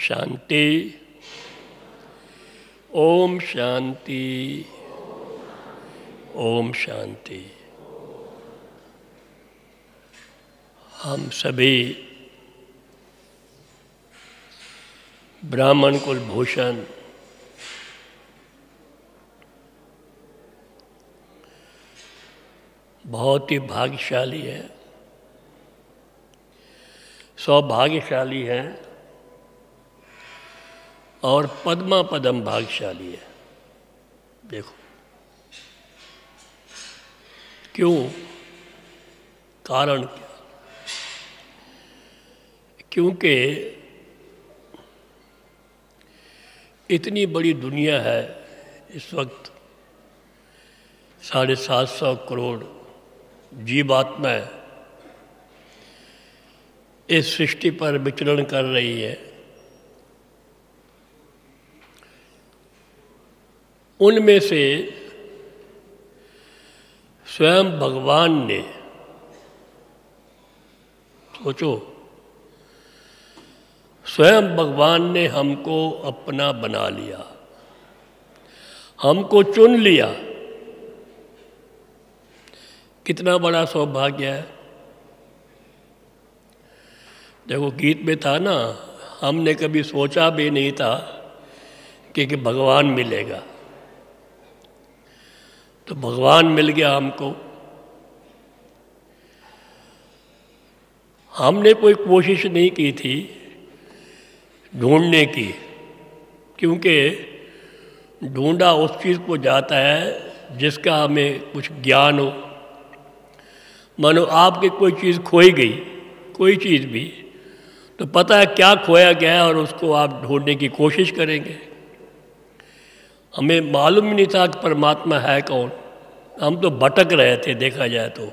शांति। ओम शांति। ओम शांति। हम सभी ब्राह्मण कुलभूषण बहुत ही भाग्यशाली हैं, सौभाग्यशाली हैं और पद्मा पदम भाग्यशाली है। देखो क्यों, कारण क्या? क्योंकि इतनी बड़ी दुनिया है इस वक्त, 750 करोड़ जीवात्माएं इस सृष्टि पर विचरण कर रही है। उनमें से स्वयं भगवान ने, सोचो, स्वयं भगवान ने हमको अपना बना लिया, हमको चुन लिया। कितना बड़ा सौभाग्य है। देखो गीत में था ना, हमने कभी सोचा भी नहीं था कि भगवान मिलेगा, तो भगवान मिल गया हमको। हमने कोई कोशिश नहीं की थी ढूंढने की, क्योंकि ढूंढा उस चीज़ को जाता है जिसका हमें कुछ ज्ञान हो। मानो आपकी कोई चीज़ खोई गई, कोई चीज़ भी, तो पता है क्या खोया गया है और उसको आप ढूंढने की कोशिश करेंगे। हमें मालूम ही नहीं था कि परमात्मा है कौन। हम तो भटक रहे थे, देखा जाए तो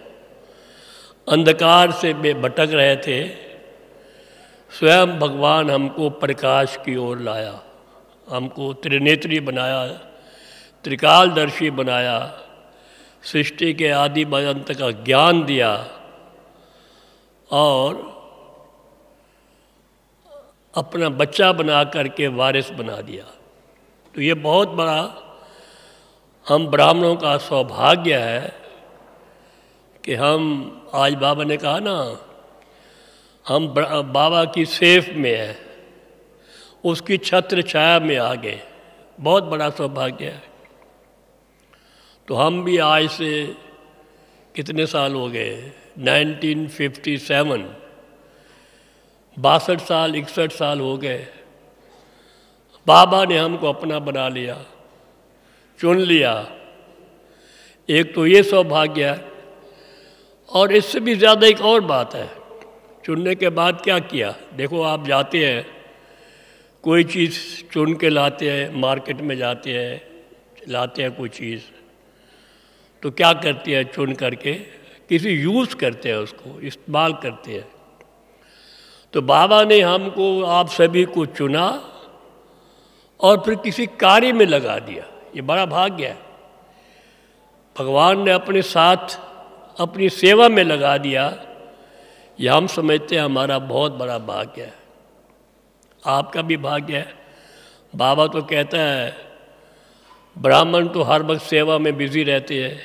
अंधकार से भटक रहे थे। स्वयं भगवान हमको प्रकाश की ओर लाया, हमको त्रिनेत्री बनाया, त्रिकालदर्शी बनाया, सृष्टि के आदि अंत का ज्ञान दिया और अपना बच्चा बना करके वारिस बना दिया। तो ये बहुत बड़ा हम ब्राह्मणों का सौभाग्य है कि हम, आज बाबा ने कहा ना, हम बाबा की सेफ में है, उसकी छत्र छाया में आ गए। बहुत बड़ा सौभाग्य है। तो हम भी आज से कितने साल हो गए, 1957, 62 साल 61 साल हो गए। बाबा ने हमको अपना बना लिया, चुन लिया। एक तो ये सौभाग्य है, और इससे भी ज़्यादा एक और बात है। चुनने के बाद क्या किया? देखो आप जाते हैं, कोई चीज़ चुन के लाते हैं, मार्केट में जाते हैं, लाते हैं कोई चीज़, तो क्या करते हैं? चुन करके किसी यूज़ करते हैं, उसको इस्तेमाल करते हैं। तो बाबा ने हमको, आप सभी को चुना और फिर किसी कार्य में लगा दिया। ये बड़ा भाग्य है। भगवान ने अपने साथ अपनी सेवा में लगा दिया। यह हम समझते हैं हमारा बहुत बड़ा भाग्य है। आपका भी भाग्य है। बाबा तो कहता है ब्राह्मण तो हर वक्त सेवा में बिजी रहते हैं,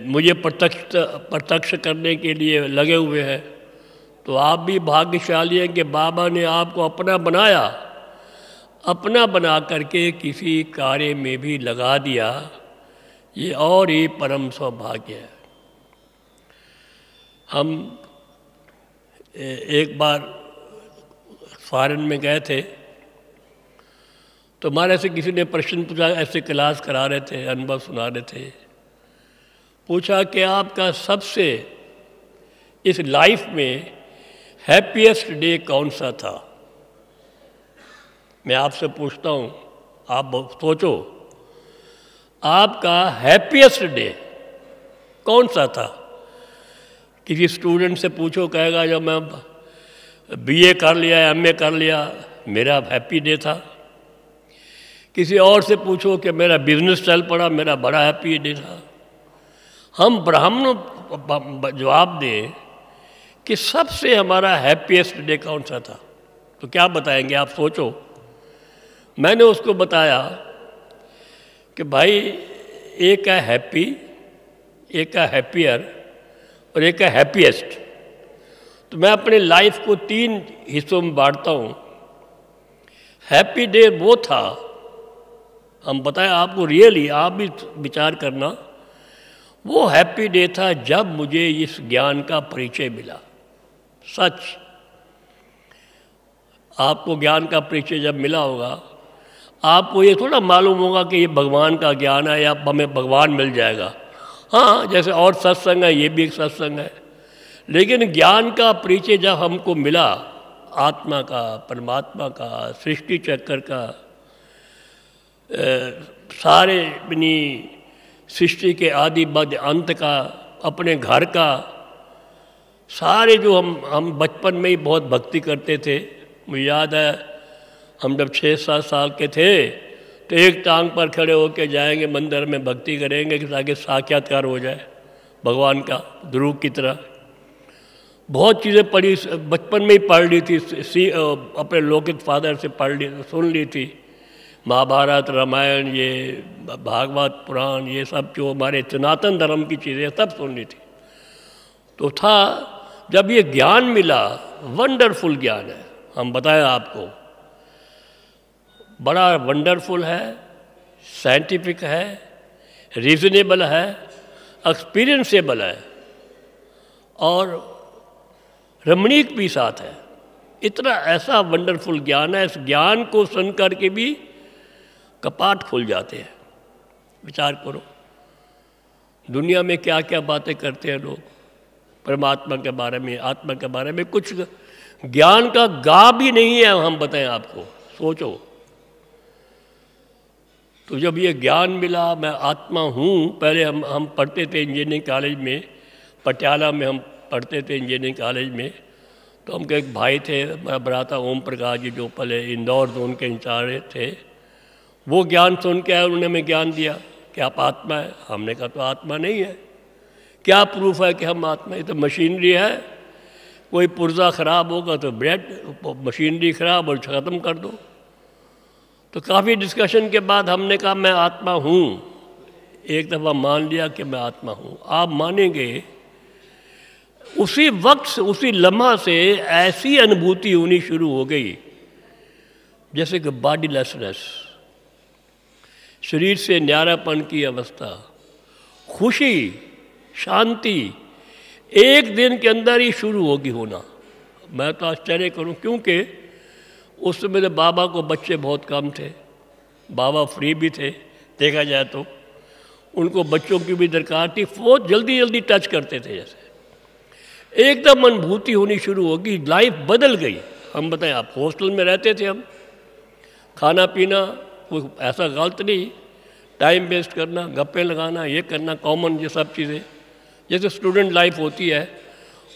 मुझे प्रत्यक्ष करने के लिए लगे हुए हैं। तो आप भी भाग्यशाली हैं कि बाबा ने आपको अपना बनाया, अपना बना करके किसी कार्य में भी लगा दिया। ये और ही परम सौभाग्य है। हम एक बार फॉरेन में गए थे, तो हमारे से किसी ने प्रश्न पूछा, ऐसे क्लास करा रहे थे, अनुभव सुना रहे थे। पूछा कि आपका सबसे इस लाइफ में हैप्पीएस्ट डे कौन सा था? मैं आपसे पूछता हूँ, आप सोचो, आपका हैप्पीएस्ट डे कौन सा था? किसी स्टूडेंट से पूछो, कहेगा जब मैं बीए कर लिया, एमए कर लिया, मेरा हैप्पी डे था। किसी और से पूछो कि मेरा बिजनेस चल पड़ा, मेरा बड़ा हैप्पी डे था। हम ब्राह्मणों जवाब दें कि सबसे हमारा हैप्पीएस्ट डे कौन सा था? तो क्या बताएंगे आप सोचो। मैंने उसको बताया कि भाई एक है हैप्पी, एक है हैप्पियर और एक है हैप्पीएस्ट। तो मैं अपने लाइफ को 3 हिस्सों में बांटता हूँ। हैप्पी डे वो था, हम बताएं आपको, रियली आप भी विचार करना, वो हैप्पी डे था जब मुझे इस ज्ञान का परिचय मिला। सच, आपको ज्ञान का परिचय जब मिला होगा, आपको ये थोड़ा मालूम होगा कि ये भगवान का ज्ञान है या हमें भगवान मिल जाएगा। हाँ, जैसे और सत्संग है, ये भी एक सत्संग है, लेकिन ज्ञान का परिचय जब हमको मिला, आत्मा का, परमात्मा का, सृष्टि चक्र का, सारे अपनी सृष्टि के आदि मध्य अंत का, अपने घर का, सारे जो हम बचपन में ही बहुत भक्ति करते थे। मुझे याद है हम जब 6-7 साल के थे तो एक टांग पर खड़े होकर जाएंगे मंदिर में, भक्ति करेंगे कि ताकि साक्षात्कार हो जाए भगवान का, ध्रुव की तरह। बहुत चीज़ें पढ़ी, बचपन में ही पढ़ ली थी, अपने लौकिक फादर से पढ़ ली, सुन ली थी, महाभारत, रामायण, ये भागवत पुराण, ये सब जो हमारे सनातन धर्म की चीज़ें सब सुन ली थी। तो था जब ये ज्ञान मिला, वंडरफुल ज्ञान है, हम बताएं आपको, बड़ा वंडरफुल है, साइंटिफिक है, रीजनेबल है, एक्सपीरियंसेबल है और रमणीक भी साथ है। इतना ऐसा वंडरफुल ज्ञान है, इस ज्ञान को सुन कर के भी कपाट खुल जाते हैं। विचार करो, दुनिया में क्या क्या बातें करते हैं लोग परमात्मा के बारे में, आत्मा के बारे में, कुछ ज्ञान का गा भी नहीं है, हम बताएं आपको। सोचो, तो जब ये ज्ञान मिला, मैं आत्मा हूँ, पहले हम पढ़ते थे इंजीनियरिंग कॉलेज में, पटियाला में हम पढ़ते थे इंजीनियरिंग कॉलेज में। तो हमके एक भाई थे, मेरा भ्राता ओम प्रकाश जी, जो पहले इंदौर जोन के इंचार्ज थे, वो ज्ञान सुन के आए, उन्होंने हमें ज्ञान दिया कि आप आत्मा है। हमने कहा तो आत्मा नहीं है, क्या प्रूफ है कि हम आत्मा? ये तो मशीनरी है, कोई पुर्जा ख़राब होगा तो ब्रेड, मशीनरी ख़राब और ख़त्म कर दो। तो काफ़ी डिस्कशन के बाद हमने कहा मैं आत्मा हूँ। एक दफ़ा मान लिया कि मैं आत्मा हूँ। आप मानेंगे उसी वक्त, उसी लम्हा से ऐसी अनुभूति होनी शुरू हो गई जैसे कि बॉडीलेसनेस, शरीर से न्यारापन की अवस्था, खुशी, शांति एक दिन के अंदर ही शुरू होगी होना। मैं तो आश्चर्य करूं, क्योंकि उस समय मेरे बाबा को बच्चे बहुत कम थे, बाबा फ्री भी थे देखा जाए तो, उनको बच्चों की भी दरकार थी, बहुत जल्दी जल्दी टच करते थे। जैसे एकदम अनुभूति होनी शुरू होगी, लाइफ बदल गई। हम बताएं, आप हॉस्टल में रहते थे, हम खाना पीना कोई ऐसा गलत नहीं, टाइम वेस्ट करना, गप्पे लगाना, ये करना, कॉमन ये सब चीज़ें जैसे स्टूडेंट लाइफ होती है,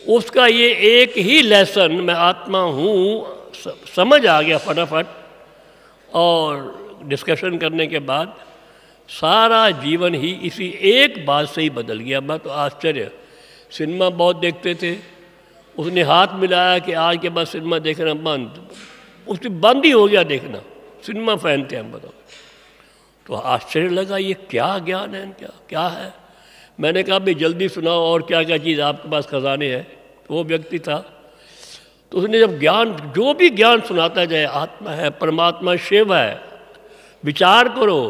उसका ये एक ही लेसन, मैं आत्मा हूँ, समझ आ गया फटाफट। और डिस्कशन करने के बाद सारा जीवन ही इसी एक बात से ही बदल गया। मैं तो आश्चर्य, सिनेमा बहुत देखते थे, उसने हाथ मिलाया कि आज के बाद सिनेमा देखना बंद, उससे बंद ही हो गया देखना, सिनेमा फैन थे हम, बताओ। तो आश्चर्य लगा, ये क्या ज्ञान है, क्या क्या है। मैंने कहा भाई जल्दी सुनाओ और क्या क्या चीज़ आपके पास खजाने हैं। तो वो व्यक्ति था, तो उसने जब ज्ञान, जो भी ज्ञान सुनाता जाए, आत्मा है, परमात्मा शिव है, विचार करो,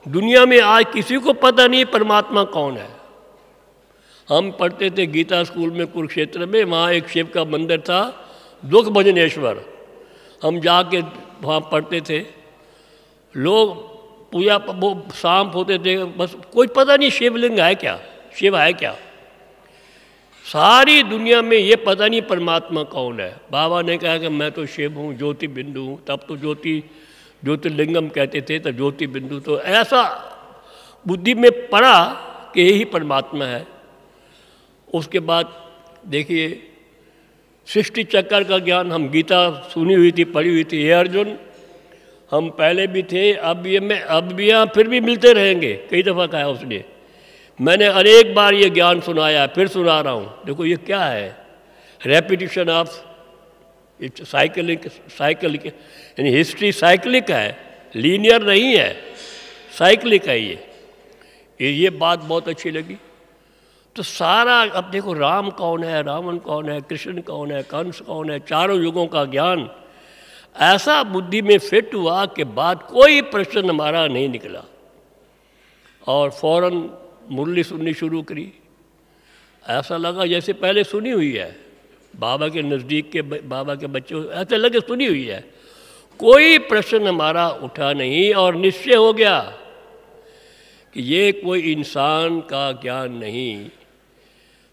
दुनिया में आज किसी को पता नहीं परमात्मा कौन है। हम पढ़ते थे गीता स्कूल में कुरुक्षेत्र में, वहाँ एक शिव का मंदिर था, दुख भजनेश्वर। हम जाके वहाँ पढ़ते थे, लोग पूजा वो शाम होते थे, बस कोई पता नहीं शिवलिंग है क्या, शिव है क्या। सारी दुनिया में ये पता नहीं परमात्मा कौन है। बाबा ने कहा कि मैं तो शिव हूँ, ज्योति बिंदु हूँ। तब तो ज्योतिर्लिंगम कहते थे, तो ज्योति बिंदु। तो ऐसा बुद्धि में पड़ा कि यही परमात्मा है। उसके बाद देखिए सृष्टि चक्र का ज्ञान, हम गीता सुनी हुई थी, पढ़ी हुई थी। हे अर्जुन, हम पहले भी थे, अब भी यहाँ फिर भी मिलते रहेंगे, कई दफ़ा कहा उसने। मैंने अनेक बार ये ज्ञान सुनाया, फिर सुना रहा हूँ। देखो ये क्या है, रेपिटिशन ऑफ साइकिलिक यानी हिस्ट्री साइक्लिक है, लीनियर नहीं है, साइक्लिक है ये बात बहुत अच्छी लगी। तो सारा अब देखो राम कौन है, रावण कौन है, कृष्ण कौन है, कंस कौन है, चारों युगों का ज्ञान ऐसा बुद्धि में फिट हुआ कि बाद कोई प्रश्न हमारा नहीं निकला और फौरन मुरली सुननी शुरू करी। ऐसा लगा जैसे पहले सुनी हुई है, बाबा के नज़दीक के बाबा के बच्चे ऐसे लगे सुनी हुई है, कोई प्रश्न हमारा उठा नहीं और निश्चय हो गया कि ये कोई इंसान का ज्ञान नहीं,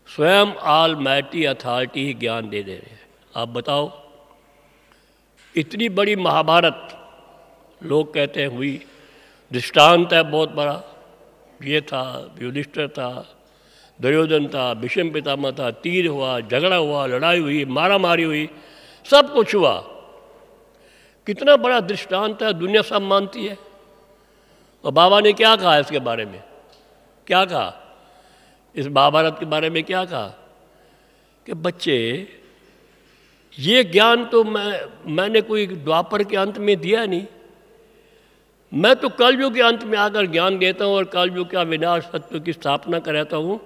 स्वयं ऑलमाइटी अथॉरिटी ही ज्ञान दे रहे हैं। आप बताओ, इतनी बड़ी महाभारत लोग कहते हैं हुई, दृष्टांत है बहुत बड़ा, ये था, युधिष्ठिर था, दुर्योधन था, भीष्म पितामह था, तीर हुआ, झगड़ा हुआ, लड़ाई हुई, मारामारी हुई, सब कुछ हुआ। कितना बड़ा दृष्टांत है, दुनिया सब मानती है। और बाबा ने क्या कहा इसके बारे में, क्या कहा इस महाभारत के बारे में, क्या कहा कि बच्चे ये ज्ञान तो मैंने कोई द्वापर के अंत में दिया नहीं, मैं तो कलयुग के अंत में आकर ज्ञान देता हूँ और कलयुग का विनाश सत्य की स्थापना कराता हूँ।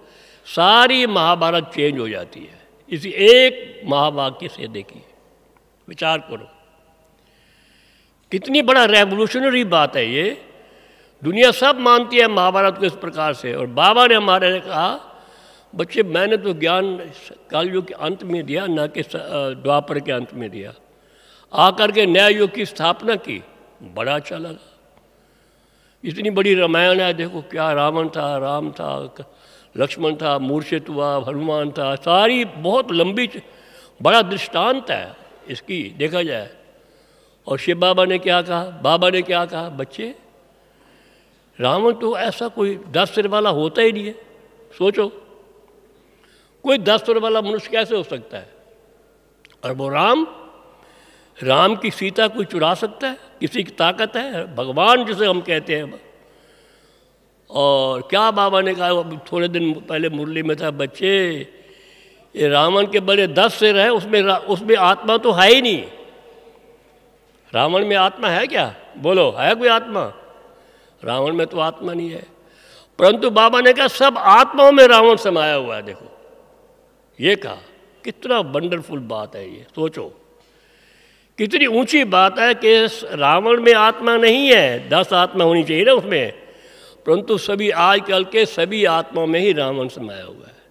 सारी महाभारत चेंज हो जाती है इसी एक महावाक्य से। देखिए, विचार करो, कितनी बड़ा रेवोल्यूशनरी बात है ये। दुनिया सब मानती है महाभारत को इस प्रकार से, और बाबा ने हमारे कहा बच्चे मैंने तो ज्ञान कलयुग के अंत में दिया, न कि द्वापर के अंत में दिया। आकर के नए युग की स्थापना की, बड़ा अच्छा लगा। इतनी बड़ी रामायण है, देखो क्या रावण था, राम था, लक्ष्मण था, मूर्छित हुआ, हनुमान था, सारी बहुत लंबी बड़ा दृष्टांत है इसकी देखा जाए। और शिव बाबा ने क्या कहा, बाबा ने क्या कहा, बच्चे रावण तो ऐसा कोई 10 सिर वाला होता ही नहीं है। सोचो, कोई 10 सिर वाला मनुष्य कैसे हो सकता है? और वो राम की सीता कोई चुरा सकता है? किसी की ताकत है? भगवान जिसे हम कहते हैं। और क्या बाबा ने कहा, थोड़े दिन पहले मुरली में था, बच्चे ये रावण के बड़े 10 सिर है, उसमें आत्मा तो है ही नहीं। रावण में आत्मा है क्या? बोलो, है कोई आत्मा? रावण में तो आत्मा नहीं है। परंतु बाबा ने कहा सब आत्माओं में रावण समाया हुआ है। देखो ये कहा, कितना वंडरफुल बात है ये। सोचो कितनी ऊंची बात है कि रावण में आत्मा नहीं है, 10 आत्मा होनी चाहिए ना उसमें, परंतु सभी आजकल के सभी आत्माओं में ही रावण समाया हुआ है।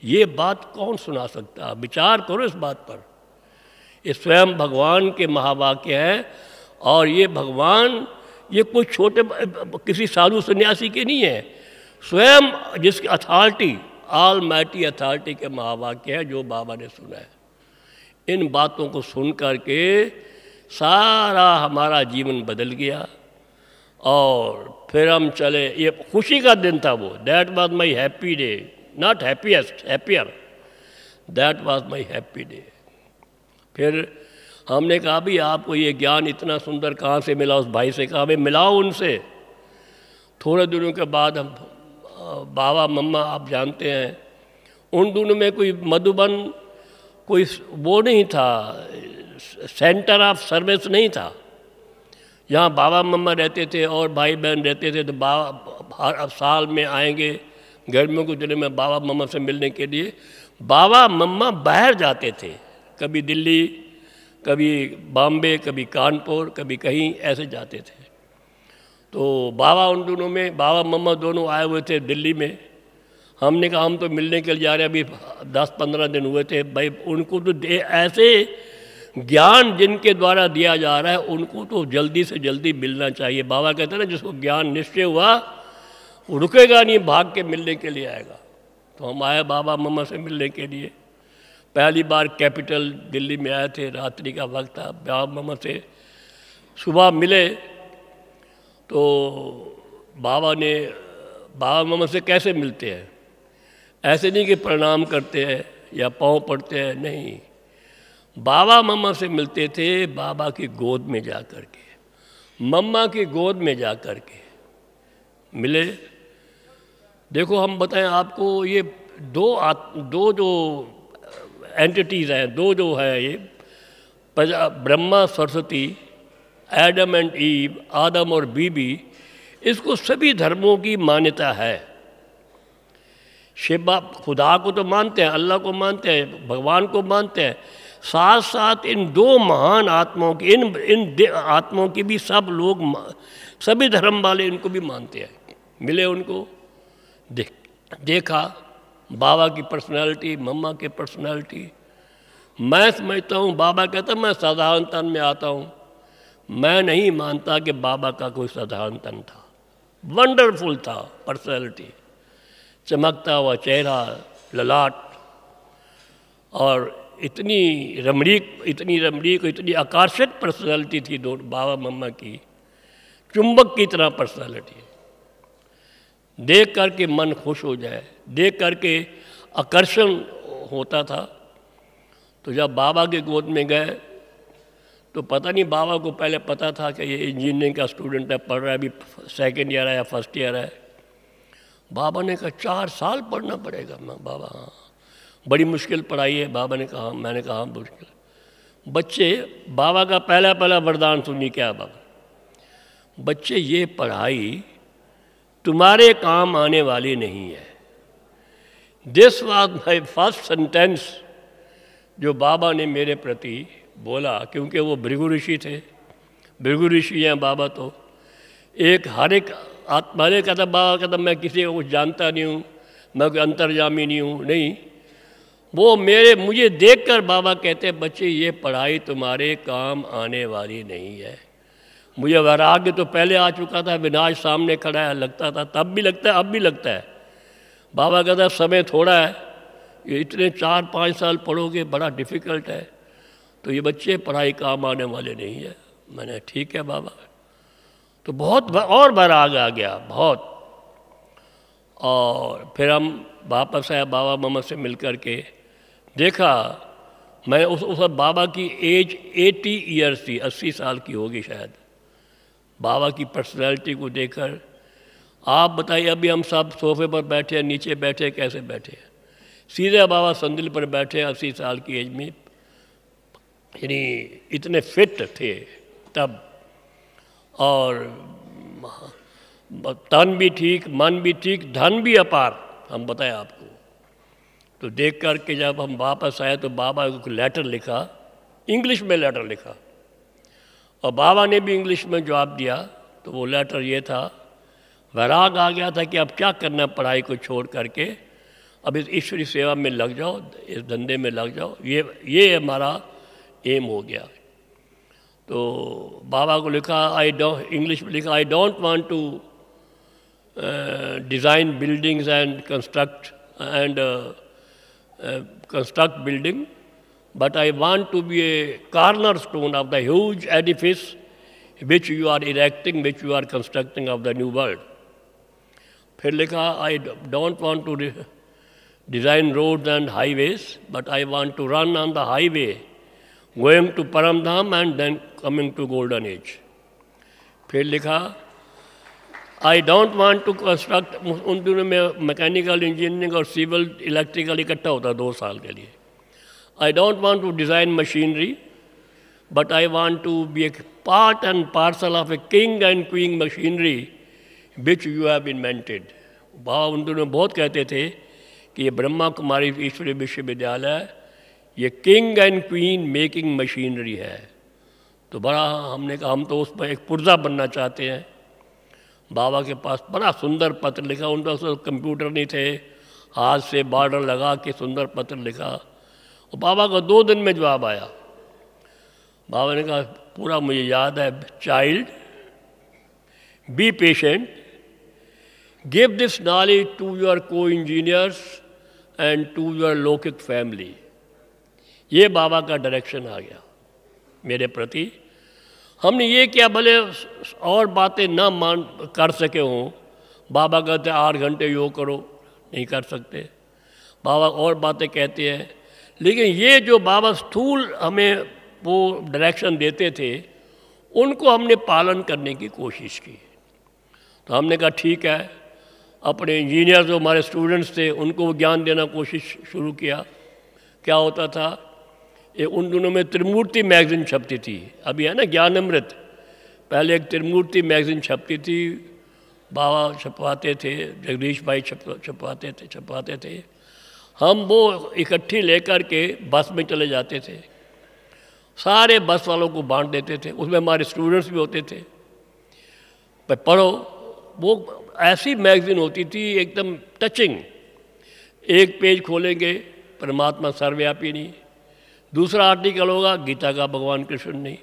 ये बात कौन सुना सकता है? विचार करो इस बात पर। ये स्वयं भगवान के महावाक्य है, और ये भगवान ये कोई छोटे किसी साधु सन्यासी के नहीं है, स्वयं जिसकी अथॉरिटी ऑलमाइटी अथॉरिटी के महावाक्य है जो बाबा ने सुना है। इन बातों को सुन करके सारा हमारा जीवन बदल गया और फिर हम चले। ये खुशी का दिन था वो, that was my happy day, not happiest, happier, that was my happy day. फिर हमने कहा भी आपको ये ज्ञान इतना सुंदर कहाँ से मिला? उस भाई से कहा भाई मिलाओ उनसे। थोड़े दिनों के बाद हम बाबा मम्मा आप जानते हैं, उन दिनों में कोई मधुबन कोई वो नहीं था, सेंटर ऑफ सर्विस नहीं था। यहाँ बाबा मम्मा रहते थे और भाई बहन रहते थे, तो बाबा हर साल में आएंगे गर्मियों के दिनों में बाबा मम्मा से मिलने के लिए। बाबा मम्मा बाहर जाते थे, कभी दिल्ली, कभी बॉम्बे, कभी कानपुर, कभी कहीं ऐसे जाते थे। तो बाबा उन दोनों में, बाबा मम्मा दोनों आए हुए थे दिल्ली में। हमने कहा हम तो मिलने के लिए जा रहे हैं, अभी 10-15 दिन हुए थे। भाई उनको तो ऐसे ज्ञान जिनके द्वारा दिया जा रहा है उनको तो जल्दी से जल्दी मिलना चाहिए। बाबा कहते हैं ना, जिसको ज्ञान निश्चय हुआ वो रुकेगा नहीं, भाग के मिलने के लिए आएगा। तो हम आए बाबा मम्मा से मिलने के लिए। पहली बार कैपिटल दिल्ली में आए थे, रात्रि का वक्त था। बाबा मम्मा से सुबह मिले तो बाबा मम्मा से कैसे मिलते हैं? ऐसे नहीं कि प्रणाम करते हैं या पाँव पड़ते हैं, नहीं। बाबा मम्मा से मिलते थे बाबा की गोद में जा कर के, मम्मा की गोद में जा कर के मिले। देखो हम बताएं आपको, ये दो जो एंटिटीज़ हैं, दो जो है, ये Brahma Saraswati, Adam and Eve, आदम और बीबी, इसको सभी धर्मों की मान्यता है। शिव खुदा को तो मानते हैं, अल्लाह को मानते हैं, भगवान को मानते हैं, साथ साथ इन दो महान आत्माओं की, इन आत्माओं की भी सब लोग, सभी धर्म वाले इनको भी मानते हैं। मिले उनको, देखा बाबा की पर्सनालिटी, मम्मा की पर्सनालिटी। मैं समझता हूँ, बाबा कहता मैं साधारण तन में आता हूँ, मैं नहीं मानता कि बाबा का कोई साधारण तन था। वंडरफुल था पर्सनालिटी, चमकता हुआ चेहरा, ललाट, और इतनी रमणीक, इतनी आकर्षक पर्सनालिटी थी दो बाबा मम्मा की, चुंबक की तरह पर्सनालिटी। देख करके मन खुश हो जाए, देख करके आकर्षण होता था। तो जब बाबा के गोद में गए तो पता नहीं बाबा को पहले पता था कि ये इंजीनियरिंग का स्टूडेंट है, पढ़ रहा है, अभी सेकेंड ईयर है या फर्स्ट ईयर है। बाबा ने कहा 4 साल पढ़ना पड़ेगा। मैं बाबा हाँ, बड़ी मुश्किल पढ़ाई है। बाबा ने कहा, मैंने कहा मुश्किल। बच्चे, बाबा का पहला वरदान सुनिए क्या बाबा, बच्चे ये पढ़ाई तुम्हारे काम आने वाली नहीं है। This was my first sentence जो बाबा ने मेरे प्रति बोला, क्योंकि वो भृगु ऋषि थे। भृगु ऋषि हैं बाबा, तो हर एक आत्मा ने कहता, बाबा कहता मैं किसी को कुछ जानता नहीं हूँ, मैं कोई अंतर्यामी नहीं हूँ, नहीं। वो मुझे देखकर बाबा कहते, बच्चे ये पढ़ाई तुम्हारे काम आने वाली नहीं है। मुझे वैराग्य तो पहले आ चुका था, विनाश सामने खड़ा है, लगता था, तब भी लगता है, अब भी लगता है। बाबा कहता समय थोड़ा है, ये इतने 4-5 साल पढ़ोगे, बड़ा डिफ़िकल्ट है, तो ये बच्चे पढ़ाई काम आने वाले नहीं है। मैंने ठीक है बाबा। तो बहुत और वैराग आ गया, बहुत। और फिर हम वापस आए बाबा मम्मा से मिल कर के, देखा मैं उस वक्त बाबा की एज 80 ईयर्स थी, 80 साल की होगी शायद। बाबा की पर्सनैलिटी को देखकर आप बताइए, अभी हम सब सोफे पर बैठे हैं, नीचे बैठे, कैसे बैठे हैं? सीधे बाबा संदिल पर बैठे, 80 साल की एज में, यानी इतने फिट थे तब, और तन भी ठीक, मन भी ठीक, धन भी अपार, हम बताएं आपको। तो देख कर के जब हम वापस आए तो बाबा को लेटर लिखा, इंग्लिश में लेटर लिखा, और बाबा ने भी इंग्लिश में जवाब दिया। तो वो लेटर ये था, वैराग आ गया था कि अब क्या करना, पढ़ाई को छोड़ करके अब इस ईश्वरी सेवा में लग जाओ, इस धंधे में लग जाओ, ये हमारा एम हो गया। तो बाबा को लिखा, इंग्लिश में लिखा, I don't want to design buildings and construct building, but I want to be a cornerstone of the huge edifice which you are erecting, which you are constructing of the new world. फिर लिखा, I don't want to design roads and highways, but I want to run on the highway going to Paramdham and then coming to Golden Age. फिर लिखा, I don't want to construct, उन दिनों में mechanical engineering और civil electrical इकट्ठा होता 2 साल के लिए. I don't want to design machinery, but I want to be a part and parcel of a king and queen machinery which you have invented. बाबा उन दिनों में बहुत कहते थे कि ये ब्रह्मा कुमारी ईश्वरीय विश्वविद्यालय ये king and queen making machinery है. तो बड़ा हमने कहा हम तो उस पर एक पुर्जा बनना चाहते हैं. बाबा के पास बड़ा सुंदर पत्र लिखा, उन पास कंप्यूटर नहीं थे, हाथ से बॉर्डर लगा के सुंदर पत्र लिखा और बाबा का 2 दिन में जवाब आया. बाबा ने कहा पूरा मुझे याद है, child be patient, give this knowledge to your को इंजीनियर्स एंड टू योर लौकिक फैमिली. ये बाबा का डायरेक्शन आ गया मेरे प्रति. हमने ये किया भले और बातें ना मान कर सके हों. बाबा कहते 8 घंटे योग करो, नहीं कर सकते. बाबा और बातें कहते हैं, लेकिन ये जो बाबा स्थूल हमें वो डायरेक्शन देते थे उनको हमने पालन करने की कोशिश की. तो हमने कहा ठीक है, अपने इंजीनियर जो हमारे स्टूडेंट्स थे उनको ज्ञान देना कोशिश शुरू किया. क्या होता था ये उन दिनों में त्रिमूर्ति मैगजीन छपती थी, अभी है ना ज्ञानामृत, पहले एक त्रिमूर्ति मैगजीन छपती थी, बाबा छपवाते थे, जगदीश भाई छपवाते थे। हम वो इकट्ठी लेकर के बस में चले जाते थे, सारे बस वालों को बांट देते थे, उसमें हमारे स्टूडेंट्स भी होते थे। पढ़ो, वो ऐसी मैगजीन होती थी एकदम टचिंग। एक पेज खोलेंगे परमात्मा सर्वव्यापी नहीं, दूसरा आर्टिकल होगा गीता का भगवान कृष्ण नहीं,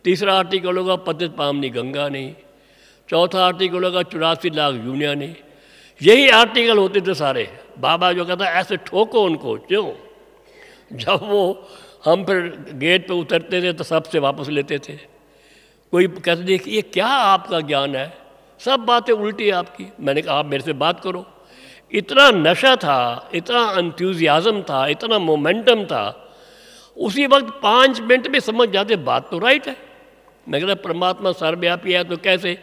तीसरा आर्टिकल होगा पतित पावनी गंगा नहीं, चौथा आर्टिकल होगा 84 लाख यूनिया नहीं। यही आर्टिकल होते थे सारे। बाबा जो कहता ऐसे ठोको उनको, क्यों? जब वो हम फिर गेट पे उतरते थे तो सबसे वापस लेते थे। कोई कहते थे कि ये क्या आपका ज्ञान है, सब बातें उल्टी आपकी। मैंने कहा आप मेरे से बात करो। इतना नशा था, इतना एंथुसियाज्म था, इतना मोमेंटम था, उसी वक्त 5 मिनट में समझ जाते बात तो राइट है। मैं कहता परमात्मा सर्वव्यापी है तो कैसे?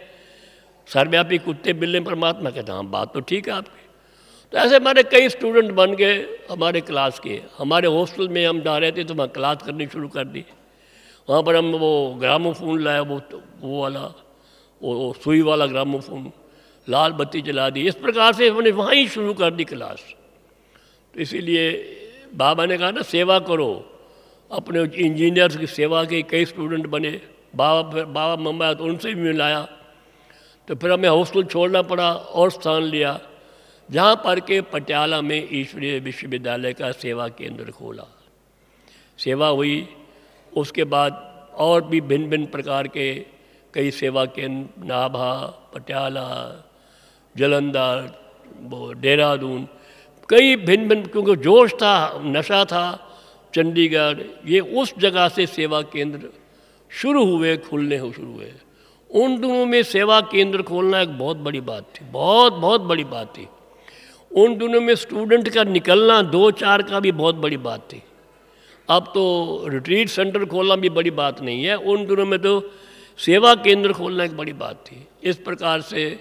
सर्वव्यापी कुत्ते बिल्ले परमात्मा, कहता हाँ बात तो ठीक है आपकी। तो ऐसे हमारे कई स्टूडेंट बन गए हमारे क्लास के। हमारे हॉस्टल में हम जा रहे थे तो वहाँ क्लास करनी शुरू कर दी। वहाँ पर हम वो ग्रामोफोन लाया, वो वाला वो सुई वाला ग्रामोफोन, लाल बत्ती जला दी। इस प्रकार से हमने वहाँ ही शुरू कर दी क्लास। तो इसीलिए बाबा ने कहा ना सेवा करो, अपने इंजीनियर्स की सेवा के कई स्टूडेंट बने। बाबा मम्मा तो उनसे भी मिलाया। तो फिर हमें हॉस्टल छोड़ना पड़ा और स्थान लिया, जहाँ पर के पटियाला में ईश्वरीय विश्वविद्यालय का सेवा केंद्र खोला। सेवा हुई, उसके बाद और भी भिन्न भिन्न प्रकार के कई सेवा केंद्र, नाभा, पटियाला, जलंधर, देहरादून, कई भिन्न भिन्न, क्योंकि जोश था, नशा था। चंडीगढ़, ये उस जगह से सेवा केंद्र शुरू हुए, खुलने शुरू हुए। उन दिनों में सेवा केंद्र खोलना एक बहुत बड़ी बात थी, बहुत बड़ी बात थी। उन दिनों में स्टूडेंट का निकलना 2-4 का भी बहुत बड़ी बात थी। अब तो रिट्रीट सेंटर खोलना भी बड़ी बात नहीं है, उन दिनों में तो सेवा केंद्र खोलना एक बड़ी बात थी। इस प्रकार से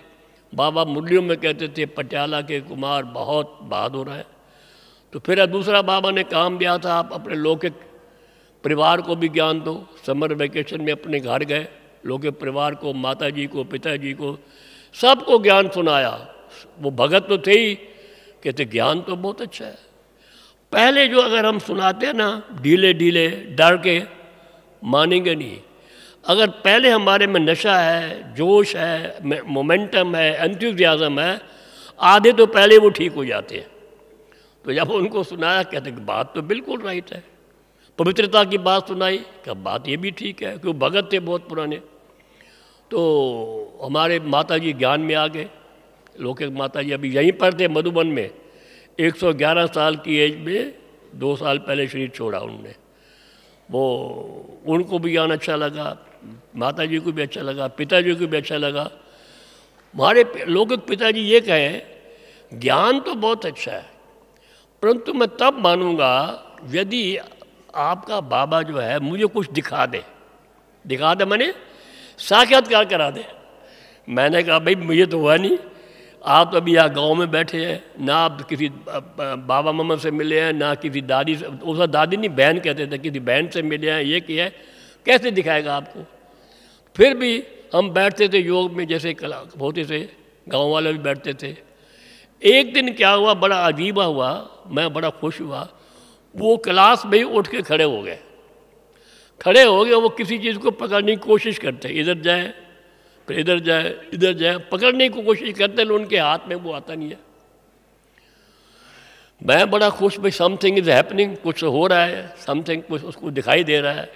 बाबा मुरलियों में कहते थे पटियाला के कुमार बहुत बहादुर हैं। तो फिर दूसरा बाबा ने काम दिया था, आप अपने लौकिक परिवार को भी ज्ञान दो। समर वेकेशन में अपने घर गए, लौकिक परिवार को, माता जी को, पिताजी को, सबको ज्ञान सुनाया। वो भगत तो थे ही, कहते ज्ञान तो बहुत अच्छा है। पहले जो अगर हम सुनाते हैं ना ढीले ढीले डर के, मानेंगे नहीं। अगर पहले हमारे में नशा है, जोश है, मोमेंटम है, एंथुसियाज्म है, आधे तो पहले वो ठीक हो जाते हैं। तो जब उनको सुनाया कहते कि बात तो बिल्कुल राइट है। पवित्रता की बात सुनाई, क्या बात ये भी ठीक है, क्योंकि भगत थे बहुत पुराने। तो हमारे माता जी ज्ञान में आ गए। लौकिक माता जी अभी यहीं पर थे मधुबन में, 111 साल की एज में 2 साल पहले शरीर छोड़ा उन्होंने। वो उनको भी ज्ञान अच्छा लगा, माता जी को भी अच्छा लगा, पिताजी को भी अच्छा लगा। हमारे लौकिक पिताजी ये कहें ज्ञान तो बहुत अच्छा है, परंतु मैं तब मानूंगा यदि आपका बाबा जो है मुझे कुछ दिखा दे मैंने साक्षात्कार करा दे। मैंने कहा भाई मुझे तो हुआ नहीं, आप तो अभी यहाँ गांव में बैठे हैं, ना आप किसी बाबा मम्मा से मिले हैं, ना किसी दादी से, उसका दादी नहीं बहन कहते थे, किसी बहन से मिले हैं, ये किया है, कैसे दिखाएगा आपको। फिर भी हम बैठते थे योग में, जैसे कला होते थे, गाँव वाले भी बैठते थे। एक दिन क्या हुआ, बड़ा अजीबा हुआ, मैं बड़ा खुश हुआ। वो क्लास में ही उठ के खड़े हो गए। वो किसी चीज़ को पकड़ने की कोशिश करते, इधर जाए फिर इधर जाए, पकड़ने की कोशिश करते, लेकिन उनके हाथ में वो आता नहीं है। मैं बड़ा खुश, भाई समथिंग इज हैपनिंग, कुछ हो रहा है, समथिंग कुछ उसको दिखाई दे रहा है।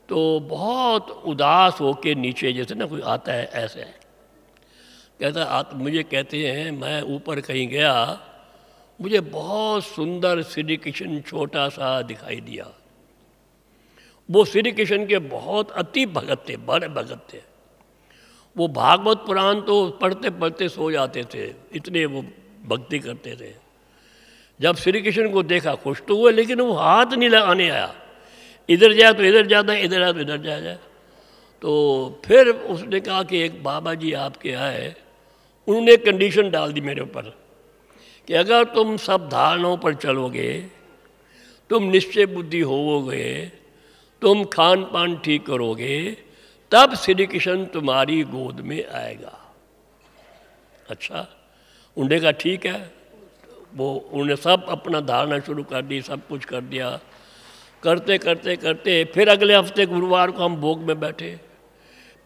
तो बहुत उदास होके नीचे जैसे ना कोई आता है, ऐसे कहता मुझे कहते हैं मैं ऊपर कहीं गया, मुझे बहुत सुंदर श्री कृष्ण छोटा सा दिखाई दिया। वो श्री कृष्ण के बहुत अति भगत थे, बड़े भगत थे। वो भागवत पुराण तो पढ़ते पढ़ते सो जाते थे, इतने वो भक्ति करते थे। जब श्री कृष्ण को देखा खुश तो हुए, लेकिन वो हाथ नहीं लगाने आया, इधर जाए तो इधर जाता है, इधर आए तो इधर जाए। तो फिर उसने कहा कि एक बाबा जी आपके आए, उन्होंने कंडीशन डाल दी मेरे ऊपर कि अगर तुम सब धारणाओं पर चलोगे तुम निश्चय बुद्धि होवोगे, तुम खान पान ठीक करोगे, तब श्री कृष्ण तुम्हारी गोद में आएगा। अच्छा, उन्होंने कहा ठीक है। वो उन्होंने सब अपना धारणा शुरू कर दी, सब कुछ कर दिया। करते करते करते फिर अगले हफ्ते गुरुवार को हम भोग में बैठे,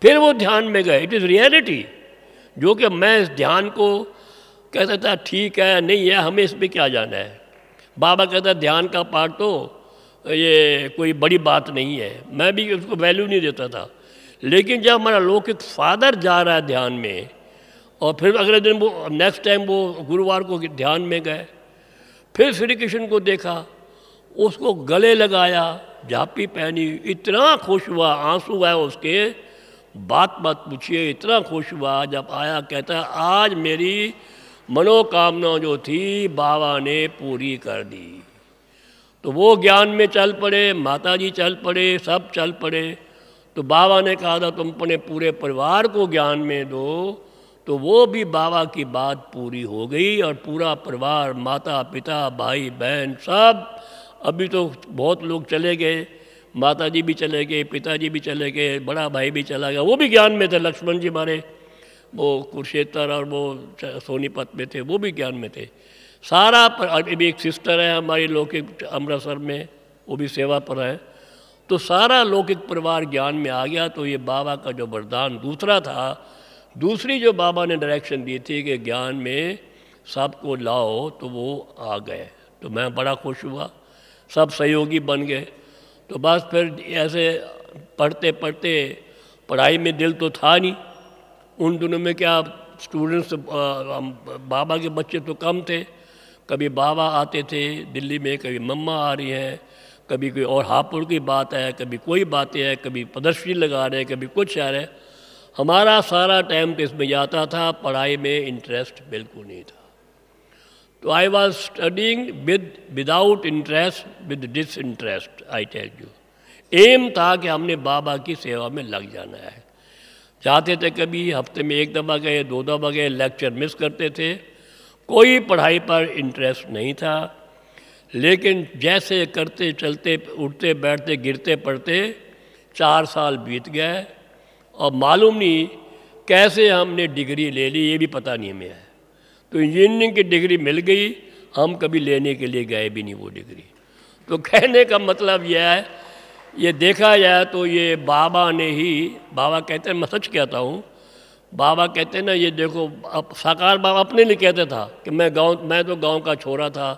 फिर वो ध्यान में गए। इट इज़ रियलिटी, जो कि मैं इस ध्यान को कहता था ठीक है नहीं है, हमें इसमें क्या जाना है। बाबा कहता ध्यान का पाठ तो ये कोई बड़ी बात नहीं है, मैं भी उसको वैल्यू नहीं देता था। लेकिन जब हमारा लौकिक फादर जा रहा है ध्यान में, और फिर अगले दिन वो नेक्स्ट टाइम वो गुरुवार को ध्यान में गए, फिर श्री कृष्ण को देखा, उसको गले लगाया, झापी पहनी, इतना खुश हुआ, आंसू आया उसके, बात बात पूछिए, इतना खुश हुआ। जब आया कहता है आज मेरी मनोकामना जो थी बाबा ने पूरी कर दी। तो वो ज्ञान में चल पड़े, माताजी चल पड़े, सब चल पड़े। तो बाबा ने कहा था तुम अपने पूरे परिवार को ज्ञान में दो, तो वो भी बाबा की बात पूरी हो गई। और पूरा परिवार, माता पिता भाई बहन सब, अभी तो बहुत लोग चले गए, माताजी भी चले गए, पिताजी भी चले गए, बड़ा भाई भी चला गया, वो भी ज्ञान में थे। लक्ष्मण जी हमारे वो कुरुक्षेत्र और वो सोनीपत में थे, वो भी ज्ञान में थे। सारा अभी एक सिस्टर है हमारी लौकिक अमृतसर में, वो भी सेवा पर है। तो सारा लौकिक परिवार ज्ञान में आ गया। तो ये बाबा का जो वरदान दूसरा था, दूसरी जो बाबा ने डायरेक्शन दी थी कि ज्ञान में सबको लाओ, तो वो आ गए। तो मैं बड़ा खुश हुआ, सब सहयोगी बन गए। तो बस फिर ऐसे पढ़ते पढ़ते, पढ़ाई में दिल तो था नहीं उन दिनों में, क्या स्टूडेंट्स बाबा के बच्चे तो कम थे। कभी बाबा आते थे दिल्ली में, कभी मम्मा आ रही हैं, कभी कोई और हापुड़ की बात है, कभी कोई बातें है, कभी प्रदर्शनी लगा रहे, कभी कुछ आ रहे। हमारा सारा टाइम तो इसमें जाता था, पढ़ाई में इंटरेस्ट बिल्कुल नहीं था। तो I was studying without interest, with disinterest, I tell you. Aim था कि हमने बाबा की सेवा में लग जाना है। जाते थे, कभी हफ्ते में एक दफ़ा गए, दो दफ़ा गए, लेक्चर मिस करते थे, कोई पढ़ाई पर इंटरेस्ट नहीं था। लेकिन जैसे करते चलते, उठते बैठते, गिरते पड़ते 4 साल बीत गए, और मालूम नहीं कैसे हमने डिग्री ले ली, ये भी पता नहीं हमें है। तो इंजीनियरिंग की डिग्री मिल गई, हम कभी लेने के लिए गए भी नहीं वो डिग्री। तो कहने का मतलब यह है, ये देखा जाए तो ये बाबा ने ही, बाबा कहते हैं, मैं सच कहता हूँ, बाबा कहते हैं ना, ये देखो, अब साकार बाबा अपने लिए कहते था कि मैं तो गांव का छोरा था।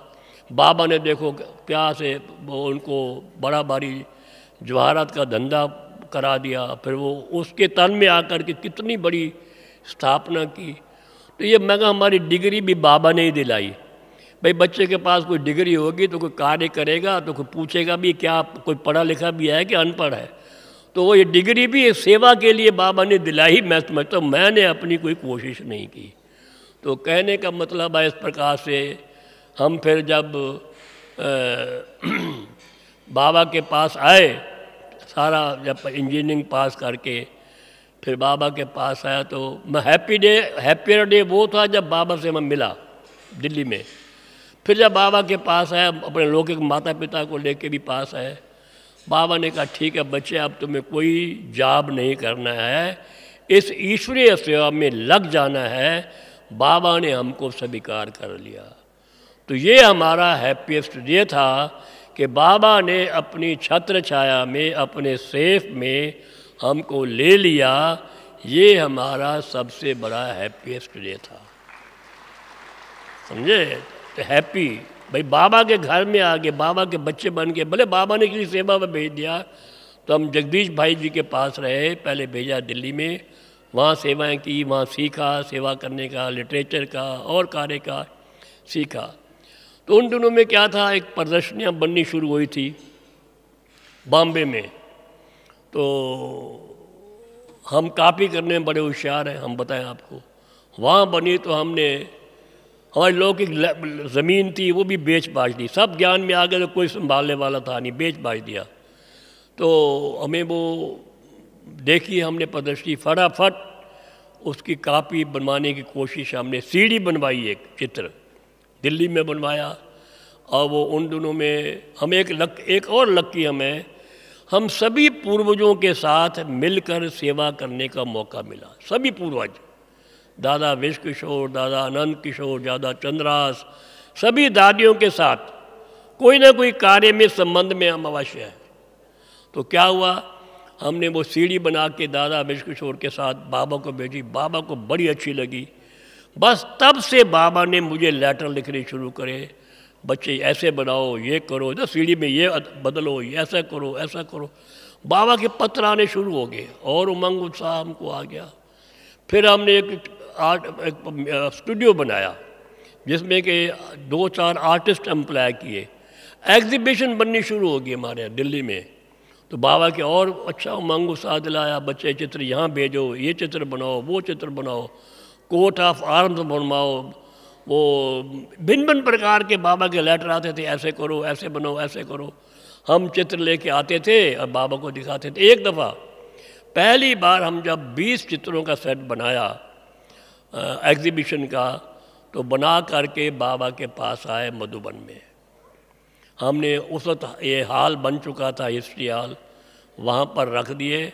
बाबा ने देखो क्या से वो उनको बड़ा भारी जवाहरात का धंधा करा दिया, फिर वो उसके तन में आकर के कितनी बड़ी स्थापना की। तो ये मैं हमारी डिग्री भी बाबा ने ही दिलाई। भाई बच्चे के पास कोई डिग्री होगी तो कोई कार्य करेगा, तो कोई पूछेगा भी क्या कोई पढ़ा लिखा भी है कि अनपढ़ है। तो वो ये डिग्री भी एक सेवा के लिए बाबा ने दिलाई। मैं समझता हूँ मैंने अपनी कोई कोशिश नहीं की। तो कहने का मतलब है इस प्रकार से हम फिर जब बाबा के पास आए, सारा जब इंजीनियरिंग पास करके फिर बाबा के पास आया, तो मैं हैप्पियर डे वो था जब बाबा से मैं मिला दिल्ली में। फिर जब बाबा के पास आया, अपने लौकिक माता पिता को लेके भी पास आए, बाबा ने कहा ठीक है बच्चे, अब तुम्हें कोई जॉब नहीं करना है, इस ईश्वरीय सेवा में लग जाना है। बाबा ने हमको स्वीकार कर लिया। तो ये हमारा हैप्पीएस्ट डे था कि बाबा ने अपनी छत्र छाया में, अपने सेफ में हमको ले लिया। ये हमारा सबसे बड़ा हैप्पीएस्ट डे था, समझे। तो हैप्पी भाई बाबा के घर में आ गए, बाबा के बच्चे बन गए। भले बाबा ने किसी सेवा में भेज दिया, तो हम जगदीश भाई जी के पास रहे, पहले भेजा दिल्ली में, वहाँ सेवाएं की, वहाँ सीखा सेवा करने का, लिटरेचर का और कार्य का सीखा। तो उन दिनों में क्या था, एक प्रदर्शनियाँ बननी शुरू हुई थी बॉम्बे में। तो हम कॉपी करने में बड़े होशियार हैं, हम बताएं आपको। वहाँ बनी तो हमने, हमारी लौकिक ज़मीन थी वो भी बेच बाच दी, सब ज्ञान में आ गए, तो कोई संभालने वाला था नहीं, बेच बाच दिया। तो हमें वो देखी हमने प्रदर्शनी, फटाफट उसकी कॉपी बनवाने की कोशिश हमने, सीडी बनवाई, एक चित्र दिल्ली में बनवाया, और वो उन दिनों में हमें एक और लकी हमें हम सभी पूर्वजों के साथ मिलकर सेवा करने का मौका मिला। सभी पूर्वज, दादा विश्व किशोर, दादा आनंद किशोर, दादा चंद्रास, सभी दादियों के साथ कोई ना कोई कार्य में संबंध में हम अवश्य हैं। तो क्या हुआ, हमने वो सीढ़ी बना के दादा विश्व किशोर के साथ बाबा को भेजी। बाबा को बड़ी अच्छी लगी। बस तब से बाबा ने मुझे लेटर लिखने शुरू करे, बच्चे ऐसे बनाओ, ये करो, तो सीढ़ी में ये बदलो, ये ऐसा करो, ऐसा करो। बाबा के पत्र आने शुरू हो गए और उमंग उत्साह हमको आ गया। फिर हमने एक स्टूडियो बनाया जिसमें कि 2-4 आर्टिस्ट एम्प्लॉय किए। एग्जीबिशन बननी शुरू हो गई हमारे यहाँ दिल्ली में। तो बाबा के और अच्छा उमंग उत्साह दिलाया, बच्चे चित्र यहाँ भेजो, ये चित्र बनाओ, वो चित्र बनाओ, कोट ऑफ आर्म्स बनवाओ, वो भिन्न भिन्न प्रकार के बाबा के लेटर आते थे, ऐसे करो, ऐसे बनाओ, ऐसे करो। हम चित्र लेके आते थे और बाबा को दिखाते थे। एक दफ़ा पहली बार हम जब 20 चित्रों का सेट बनाया एग्जीबिशन का, तो बना करके बाबा के पास आए मधुबन में। हमने उस वक्त ये हाल बन चुका था, हिस्ट्री हाल, वहाँ पर रख दिए।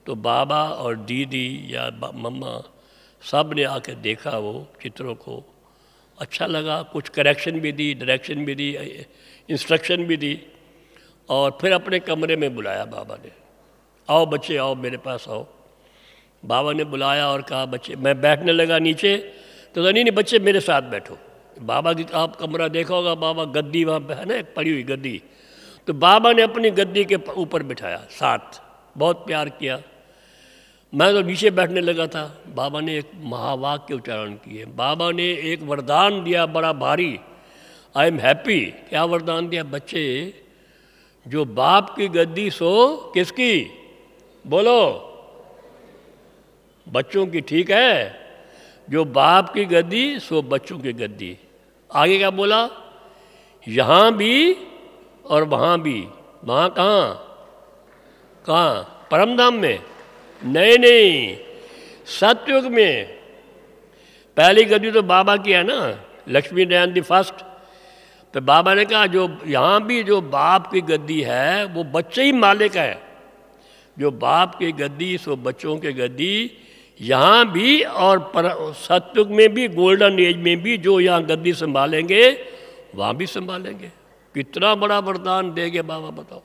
तो बाबा और दीदी या मम्मा सब ने आके देखा वो चित्रों को, अच्छा लगा। कुछ करेक्शन भी दी, डायरेक्शन भी दी, इंस्ट्रक्शन भी दी। और फिर अपने कमरे में बुलाया बाबा ने, आओ बच्चे आओ मेरे पास आओ। बाबा ने बुलाया और कहा बच्चे, मैं बैठने लगा नीचे, तो नहीं बच्चे मेरे साथ बैठो। बाबा की आप कमरा देखा होगा, बाबा गद्दी वहाँ पे है ना, एक पड़ी हुई गद्दी। तो बाबा ने अपनी गद्दी के ऊपर बिठाया साथ, बहुत प्यार किया। मैं तो नीचे बैठने लगा था। बाबा ने एक महावाक्य उच्चारण किए। बाबा ने एक वरदान दिया बड़ा भारी, आई एम हैप्पी। क्या वरदान दिया, बच्चे जो बाप की गद्दी सो किसकी, बोलो, बच्चों की, ठीक है। जो बाप की गद्दी सो बच्चों की गद्दी। आगे क्या बोला, यहाँ भी और वहाँ भी। वहाँ कहाँ कहाँ, परमधाम में? नहीं, सतयुग में। पहली गद्दी तो बाबा की है ना, लक्ष्मी नारायण दी फर्स्ट। तो बाबा ने कहा जो यहाँ भी जो बाप की गद्दी है वो बच्चे ही मालिक है। जो बाप की गद्दी सो बच्चों की गद्दी, यहाँ भी और सतयुग में भी, गोल्डन एज में भी जो यहाँ गद्दी संभालेंगे वहाँ भी संभालेंगे। कितना बड़ा वरदान देंगे बाबा, बताओ।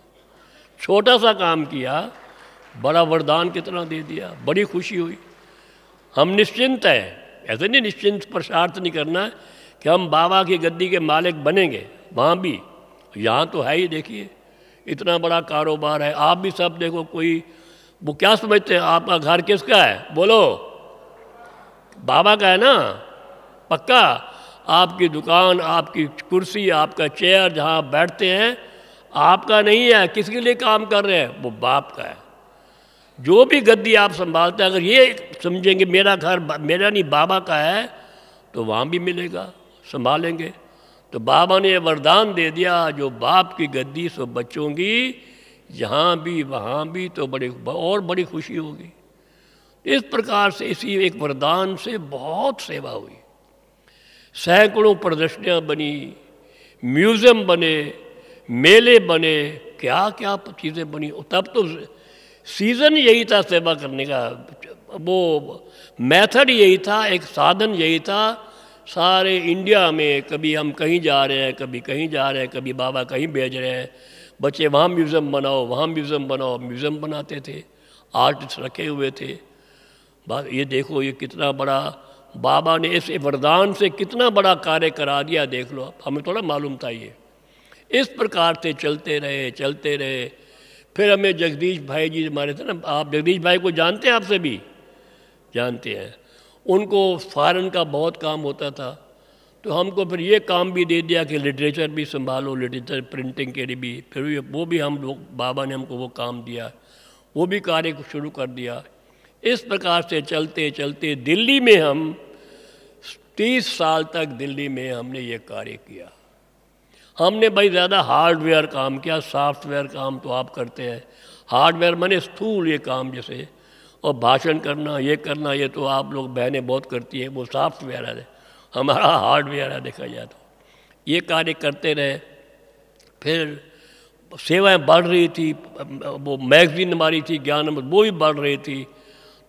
छोटा सा काम किया, बड़ा वरदान कितना दे दिया, बड़ी खुशी हुई। हम निश्चिंत हैं, ऐसे नहीं निश्चिंत पुरुषार्थ नहीं करना है कि हम बाबा की गद्दी के मालिक बनेंगे, वहाँ भी। यहाँ तो है ही, देखिए इतना बड़ा कारोबार है। आप भी सब देखो, कोई वो क्या समझते हैं आपका घर किसका है, बोलो, बाबा का है ना, पक्का। आपकी दुकान, आपकी कुर्सी, आपका चेयर जहाँ बैठते हैं आपका नहीं है, किसके लिए काम कर रहे हैं, वो बाप का है। जो भी गद्दी आप संभालते हैं, अगर ये समझेंगे मेरा घर मेरा नहीं बाबा का है, तो वहाँ भी मिलेगा, संभालेंगे। तो बाबा ने वरदान दे दिया, जो बाप की गद्दी सो बच्चों की, यहाँ भी वहाँ भी, तो बड़ी खुशी होगी। इस प्रकार से इसी एक वरदान से बहुत सेवा हुई। सैकड़ों प्रदर्शनियाँ बनी, म्यूज़ियम बने, मेले बने, क्या क्या चीज़ें बनी। तब तो सीज़न यही था सेवा करने का, वो मेथड यही था, एक साधन यही था। सारे इंडिया में कभी हम कहीं जा रहे हैं, कभी कहीं जा रहे हैं, कभी बाबा कहीं भेज रहे हैं, बच्चे वहाँ म्यूज़ियम बनाओ, वहाँ म्यूज़ियम बनाओ, म्यूज़ियम बनाते थे, आर्टिस्ट रखे हुए थे। बात ये देखो, ये कितना बड़ा बाबा ने इस वरदान से कितना बड़ा कार्य करा दिया, देख लो। हमें थोड़ा मालूम था ये। इस प्रकार से चलते रहे। फिर हमें जगदीश भाई जी हमारे थे ना, आप जगदीश भाई को जानते हैं, आपसे भी जानते हैं। उनको फॉरेन का बहुत काम होता था, तो हमको फिर ये काम भी दे दिया कि लिटरेचर भी संभालो, लिटरेचर प्रिंटिंग के लिए भी। फिर वो भी हम लोग, बाबा ने हमको वो काम दिया, वो भी कार्य को शुरू कर दिया। इस प्रकार से चलते दिल्ली में हम 30 साल तक दिल्ली में हमने ये कार्य किया। हमने भाई ज़्यादा हार्डवेयर काम किया, सॉफ्टवेयर काम तो आप करते हैं। हार्डवेयर माने स्थूल ये काम जैसे, और भाषण करना, ये करना, ये तो आप लोग बहनें बहुत करती हैं, वो सॉफ्टवेयर है। हमारा हार्डवेयर है देखा जाए तो। ये कार्य करते रहे। फिर सेवाएं बढ़ रही थी, वो मैगज़ीन हमारी थी ज्ञान अमृत, वो भी बढ़ रही थी।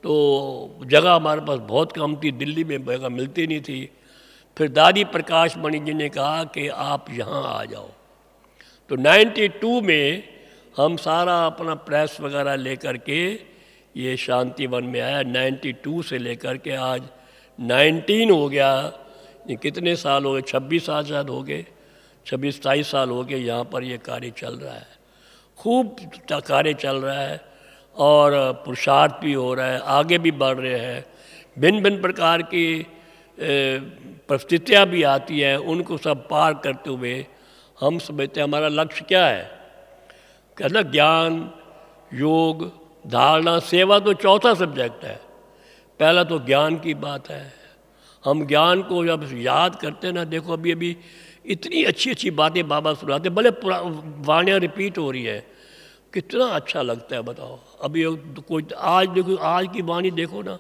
तो जगह हमारे पास बहुत कम थी, दिल्ली में जगह मिलती नहीं थी। फिर दादी प्रकाश मणि जी ने कहा कि आप यहाँ आ जाओ। तो 92 में हम सारा अपना प्रेस वगैरह लेकर के ये शांतिवन में आया। 92 से लेकर के आज 19 हो गया, ये कितने साल हो गए, 26 साल शायद हो गए, 26-27 साल हो गए यहाँ पर ये कार्य चल रहा है। खूब कार्य चल रहा है और पुरुषार्थ भी हो रहा है, आगे भी बढ़ रहे हैं। भिन्न भिन्न प्रकार की परिस्थितियाँ भी आती हैं, उनको सब पार करते हुए हम समझते हैं हमारा लक्ष्य क्या है। कहना ज्ञान, योग, धारणा, सेवा तो चौथा सब्जेक्ट है। पहला तो ज्ञान की बात है। हम ज्ञान को जब याद करते हैं ना, देखो अभी अभी इतनी अच्छी अच्छी बातें बाबा सुनाते, भले वाणियाँ रिपीट हो रही है, कितना अच्छा लगता है बताओ। अभी कोई आज देखो, आज की वाणी देखो ना,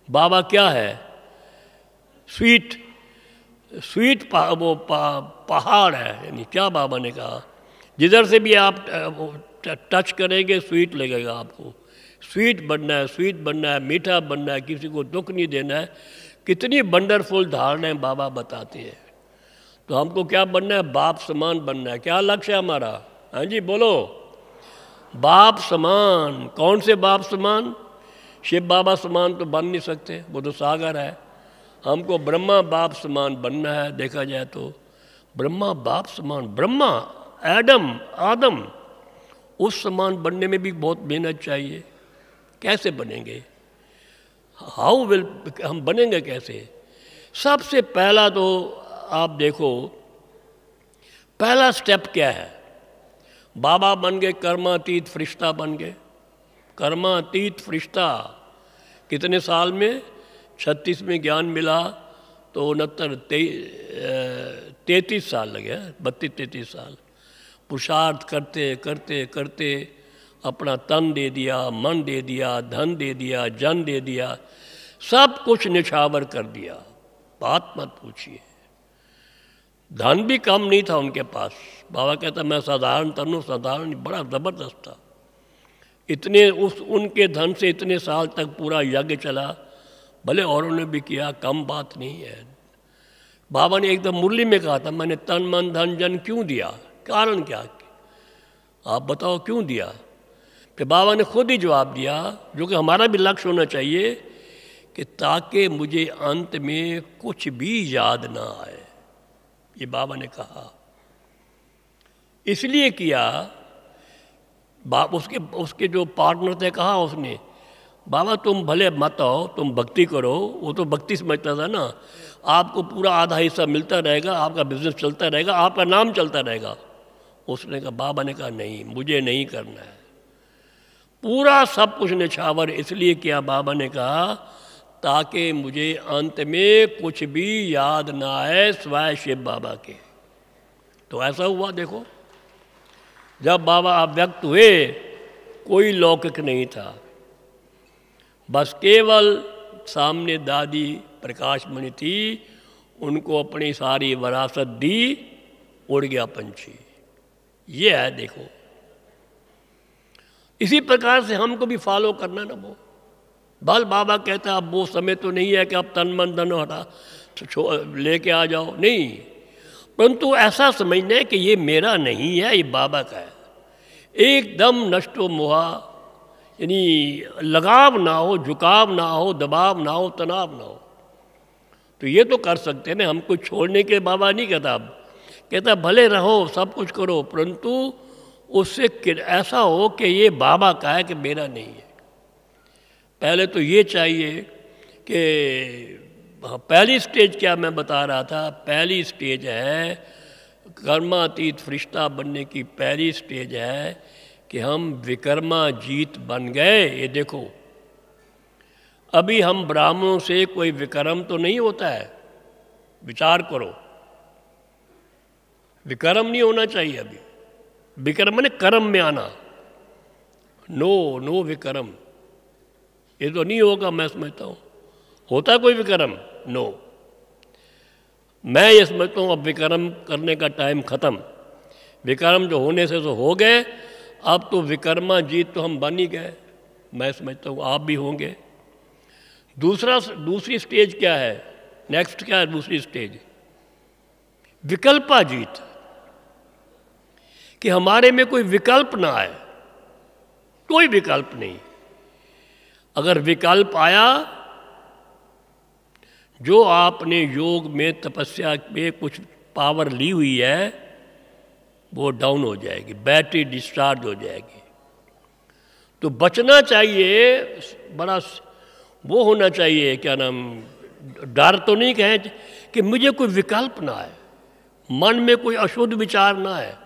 बाबा क्या है, स्वीट स्वीट पहाड़ है। यानी क्या बाबा ने कहा, जिधर से भी आप टच करेंगे स्वीट लगेगा आपको। स्वीट बनना है, स्वीट बनना है, मीठा बनना है, किसी को दुख नहीं देना है। कितनी वंडरफुल धारणाएं बाबा बताते हैं। तो हमको क्या बनना है, बाप समान बनना है। क्या लक्ष्य है हमारा? हाँ जी बोलो, बाप समान। कौन से बाप समान? शिव बाबा समान तो बन नहीं सकते, वो तो सागर है। हमको ब्रह्मा बाप समान बनना है। देखा जाए तो ब्रह्मा बाप समान, ब्रह्मा आदम उस समान बनने में भी बहुत मेहनत चाहिए। कैसे बनेंगे? हाउ विल, हम बनेंगे कैसे? सबसे पहला तो आप देखो, पहला स्टेप क्या है? बाबा बन गए कर्मातीत फरिश्ता बन गए। कर्मातीत फरिश्ता कितने साल में? 36 में ज्ञान मिला तो 33 साल लगे, 32-33 साल पुरुषार्थ करते करते करते अपना तन दे दिया, मन दे दिया, धन दे दिया, जन दे दिया, सब कुछ निछावर कर दिया। बात मत पूछिए। धन भी कम नहीं था उनके पास। बाबा कहता मैं साधारण तनु, साधारण बड़ा ज़बरदस्त था। इतने उनके धन से इतने साल तक पूरा यज्ञ चला। भले औरों ने भी किया, कम बात नहीं है। बाबा ने एकदम मुरली में कहा था, मैंने तन मन धन जन क्यों दिया? कारण क्या? आप बताओ क्यों दिया? फिर बाबा ने खुद ही जवाब दिया, जो कि हमारा भी लक्ष्य होना चाहिए, कि ताकि मुझे अंत में कुछ भी याद ना आए। ये बाबा ने कहा। इसलिए किया। उसके जो पार्टनर थे, कहा उसने, बाबा तुम भले मत आओ, तुम भक्ति करो। वो तो भक्ति समझता था ना, आपको पूरा आधा हिस्सा मिलता रहेगा, आपका बिजनेस चलता रहेगा, आपका नाम चलता रहेगा। उसने कहा, बाबा ने कहा नहीं, मुझे नहीं करना है। पूरा सब कुछ निछावर इसलिए किया, बाबा ने कहा, ताकि मुझे अंत में कुछ भी याद ना आए सिवाय शिव बाबा के। तो ऐसा हुआ। देखो, जब बाबा अव्यक्त हुए, कोई लौकिक नहीं था, बस केवल सामने दादी प्रकाश मणि थी, उनको अपनी सारी विरासत दी, उड़ गया पंछी। ये है। देखो, इसी प्रकार से हमको भी फॉलो करना ना। वो बल बाबा कहता है अब वो समय तो नहीं है कि आप तन मन धन हटा लेके आ जाओ, नहीं, परंतु ऐसा समझना है कि ये मेरा नहीं है, ये बाबा का है। एकदम नष्टो मोहा, यानी लगाव ना हो, झुकाव ना हो, दबाव ना हो, तनाव ना हो। तो ये तो कर सकते हैं ना, हमको छोड़ने के बाबा नहीं कहता। अब कहता भले रहो, सब कुछ करो, परंतु उससे ऐसा हो कि ये बाबा का है, कि मेरा नहीं है। पहले तो ये चाहिए कि पहली स्टेज क्या मैं बता रहा था, पहली स्टेज है कर्मातीत फरिश्ता बनने की। पहली स्टेज है कि हम विकर्मा जीत बन गए। ये देखो, अभी हम ब्राह्मणों से कोई विक्रम तो नहीं होता है, विचार करो, विक्रम नहीं होना चाहिए। अभी विक्रम ने कर्म में आना, नो विक्रम, ये तो नहीं होगा। मैं समझता हूँ होता कोई विक्रम? नो। मैं ये समझता हूँ अब विक्रम करने का टाइम ख़त्म। विक्रम जो होने से तो हो गए, अब तो विक्रमा जीत तो हम बन ही गए। मैं समझता हूँ आप भी होंगे। दूसरी स्टेज क्या है, नेक्स्ट क्या है दूसरी स्टेज? विकल्पा जीत, कि हमारे में कोई विकल्प ना आए, कोई विकल्प नहीं। अगर विकल्प आया, जो आपने योग में तपस्या में कुछ पावर ली हुई है वो डाउन हो जाएगी, बैटरी डिस्चार्ज हो जाएगी। तो बचना चाहिए, बड़ा वो होना चाहिए, क्या नाम, डर तो नहीं कहें कि मुझे कोई विकल्प ना आए, मन में कोई अशुद्ध विचार ना आए,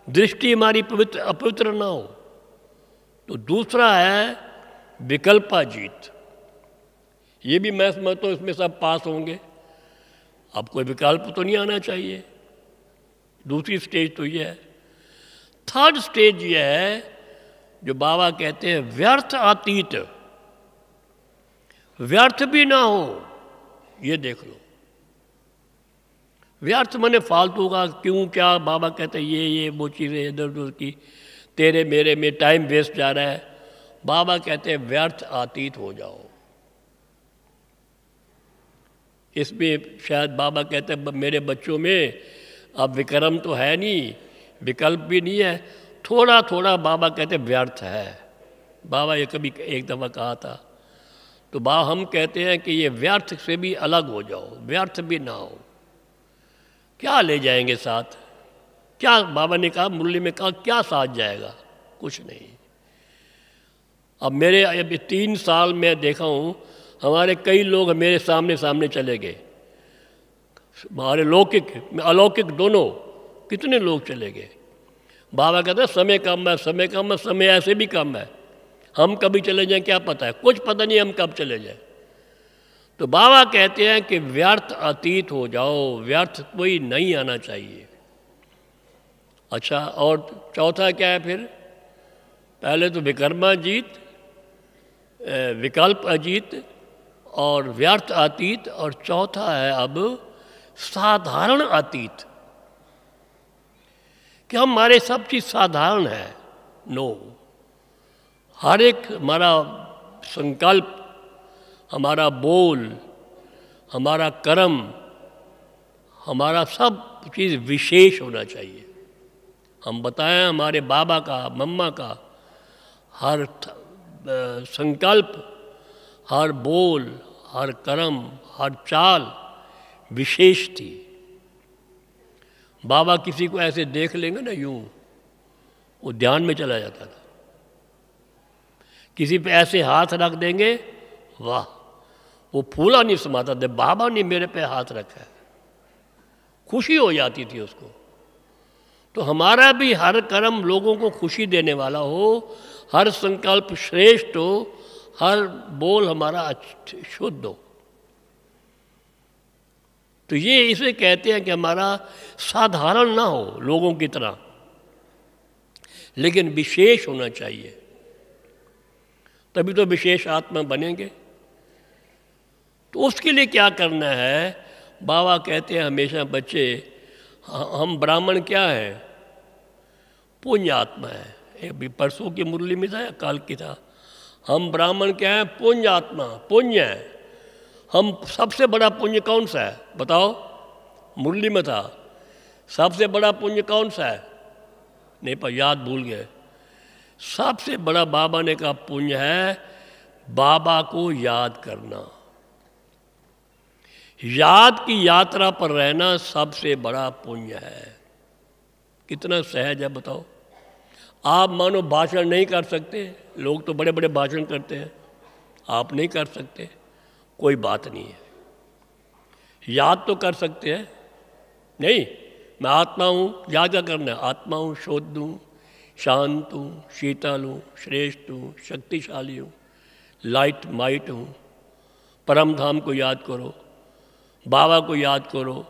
दृष्टि हमारी पवित्र अपवित्र ना हो। तो दूसरा है विकल्पा जीत। ये भी मैं समझता हूँ इसमें सब पास होंगे। अब कोई विकल्प तो नहीं आना चाहिए। दूसरी स्टेज तो ये है। थर्ड स्टेज ये है जो बाबा कहते हैं व्यर्थ अतीत। व्यर्थ भी ना हो, ये देख लो। व्यर्थ माने फालतू का, क्यों क्या, बाबा कहते हैं ये वो चीज़ें इधर उधर की, तेरे मेरे में टाइम वेस्ट जा रहा है। बाबा कहते हैं व्यर्थ अतीत हो जाओ। इसमें शायद बाबा कहते हैं मेरे बच्चों में अब विक्रम तो है नहीं, विकल्प भी नहीं है, थोड़ा थोड़ा बाबा कहते हैं व्यर्थ है। बाबा ये कभी एक दफ़ा कहा था। तो बाबा हम कहते हैं कि ये व्यर्थ से भी अलग हो जाओ, व्यर्थ भी ना हो। क्या ले जाएंगे साथ? क्या बाबा ने कहा, मुरली में कहा, क्या साथ जाएगा? कुछ नहीं। अब मेरे अभी 3 साल में देखा हूँ, हमारे कई लोग मेरे सामने सामने चले गए, हमारे लौकिक अलौकिक दोनों, कितने लोग चले गए। बाबा कहते हैं समय कम है, समय कम है, समय ऐसे भी कम है, हम कभी चले जाएं क्या पता है, कुछ पता नहीं हम कब चले जाएं। तो बाबा कहते हैं कि व्यर्थ अतीत हो जाओ, व्यर्थ कोई नहीं आना चाहिए। अच्छा, और चौथा क्या है फिर? पहले तो विकर्मा जीत, विकल्प अजीत और व्यर्थ अतीत, और चौथा है अब साधारण अतीत, कि हमारे सब चीज़ साधारण है। नो, हर एक हमारा संकल्प, हमारा बोल, हमारा कर्म, हमारा सब चीज़ विशेष होना चाहिए। हम बताएं हमारे बाबा का, मम्मा का हर संकल्प, हर बोल, हर कर्म, हर चाल विशेष थी। बाबा किसी को ऐसे देख लेंगे ना यूं, वो ध्यान में चला जाता था। किसी पे ऐसे हाथ रख देंगे, वाह, वो फूला नहीं समाता था, बाबा ने मेरे पे हाथ रखा है, खुशी हो जाती थी उसको। तो हमारा भी हर कर्म लोगों को खुशी देने वाला हो, हर संकल्प श्रेष्ठ हो, हर बोल हमारा शुद्ध हो। तो ये इसे कहते हैं कि हमारा साधारण ना हो लोगों की तरह, लेकिन विशेष होना चाहिए, तभी तो विशेष आत्मा बनेंगे। तो उसके लिए क्या करना है? बाबा कहते हैं हमेशा बच्चे, हम ब्राह्मण क्या है? पुण्य आत्मा है। अभी परसों की मुरली में था या काल की था, हम ब्राह्मण क्या है? पुण्य आत्मा, पुण्य है। हम सबसे बड़ा पुण्य कौन सा है बताओ? मुरली में था, सबसे बड़ा पुण्य कौन सा है? नहीं पर याद भूल गए। सबसे बड़ा बाबा ने कहा पुण्य है बाबा को याद करना, याद की यात्रा पर रहना सबसे बड़ा पुण्य है। कितना सहज है बताओ। आप मानो भाषण नहीं कर सकते, लोग तो बड़े बड़े भाषण करते हैं, आप नहीं कर सकते, कोई बात नहीं है। याद तो कर सकते हैं, नहीं मैं आत्मा हूँ, याद क्या करना है? आत्मा हूँ, शुद्ध हूँ, शांत हूँ, शीतल हूँ, श्रेष्ठ हूँ, शक्तिशाली हूँ, लाइट माइट हूँ। परम धाम को याद करो, बाबा को याद करो,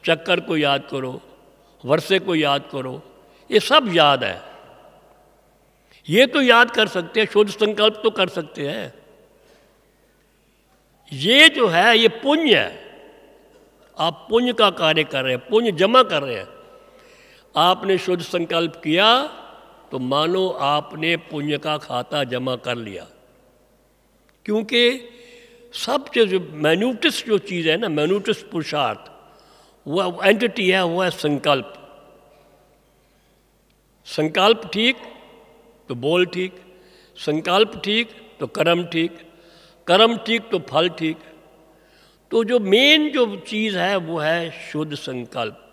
चक्कर को याद करो, वर्षे को याद करो, ये सब याद है। ये तो याद कर सकते हैं, शुद्ध संकल्प तो कर सकते हैं। ये जो है ये पुण्य है, आप पुण्य का कार्य कर रहे हैं, पुण्य जमा कर रहे हैं। आपने शुद्ध संकल्प किया तो मानो आपने पुण्य का खाता जमा कर लिया, क्योंकि सबसे जो मैन्यूटस जो चीज़ है ना, मैन्यूटस पुरुषार्थ, वह एंटिटी है, वो है संकल्प। संकल्प ठीक तो बोल ठीक, संकल्प ठीक तो कर्म ठीक, कर्म ठीक तो फल ठीक। तो जो मेन जो चीज़ है वो है शुद्ध संकल्प।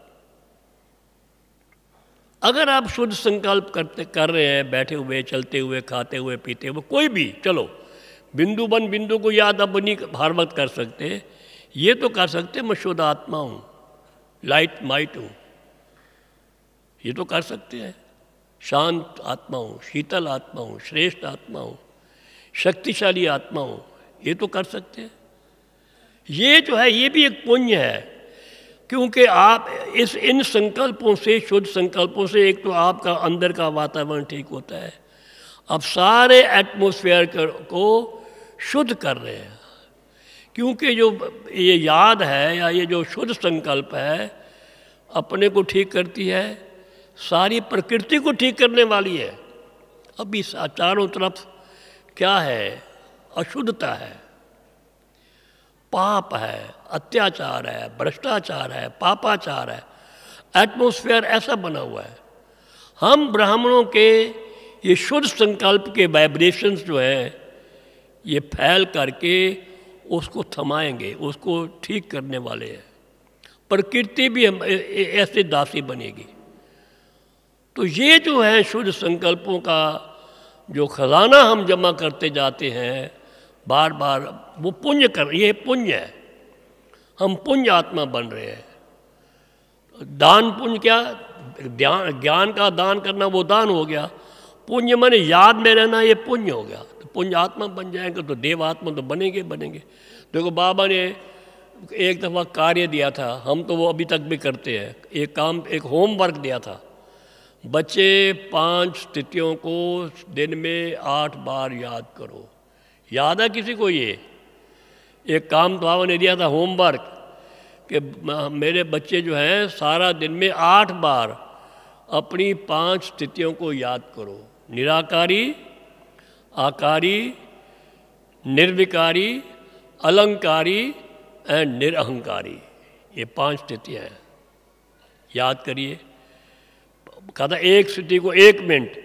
अगर आप शुद्ध संकल्प कर रहे हैं, बैठे हुए, चलते हुए, खाते हुए, पीते हुए, कोई भी, चलो बिंदु बन बिंदु को याद अब नहीं हर वक्त कर सकते, ये तो कर सकते मैं शुद्ध आत्मा हूँ, लाइट माइट हूँ, ये तो कर सकते हैं। शांत आत्मा हूँ, शीतल आत्मा हूँ, श्रेष्ठ आत्मा हूँ, शक्तिशाली आत्मा हूँ, ये तो कर सकते हैं। ये जो है ये भी एक पुण्य है, क्योंकि आप इन संकल्पों से, शुद्ध संकल्पों से, एक तो आपका अंदर का वातावरण ठीक होता है, अब सारे एटमॉस्फेयर को शुद्ध कर रहे हैं। क्योंकि जो ये याद है या ये जो शुद्ध संकल्प है अपने को ठीक करती है, सारी प्रकृति को ठीक करने वाली है। अभी चारों तरफ क्या है? अशुद्धता है, पाप है, अत्याचार है, भ्रष्टाचार है, पापाचार है, एटमॉस्फेयर ऐसा बना हुआ है। हम ब्राह्मणों के ये शुद्ध संकल्प के वाइब्रेशंस जो हैं ये फैल करके उसको थमाएंगे, उसको ठीक करने वाले हैं। प्रकृति भी ऐसे दासी बनेगी। तो ये जो है शुद्ध संकल्पों का जो खजाना हम जमा करते जाते हैं बार बार, वो पुण्य ये पुण्य है, हम पुण्य आत्मा बन रहे हैं। दान पुण्य क्या? ज्ञान का दान करना वो दान हो गया। पुण्य माने याद में रहना, ये पुण्य हो गया। तो पुण्य आत्मा बन जाएंगे तो देव आत्मा तो बनेंगे। देखो बाबा ने एक दफ़ा कार्य दिया था, हम तो वो अभी तक भी करते हैं, एक होमवर्क दिया था। बच्चे 5 स्थितियों को दिन में 8 बार याद करो। याद है किसी को? ये एक काम तो बाबा ने दिया था, होमवर्क, कि मेरे बच्चे जो हैं सारा दिन में 8 बार अपनी 5 स्थितियों को याद करो। निराकारी, आकारी, निर्विकारी, अलंकारी एंड निरअहंकारी, ये 5 स्थितियाँ हैं। याद करिए। कहा था एक स्थिति को 1 मिनट,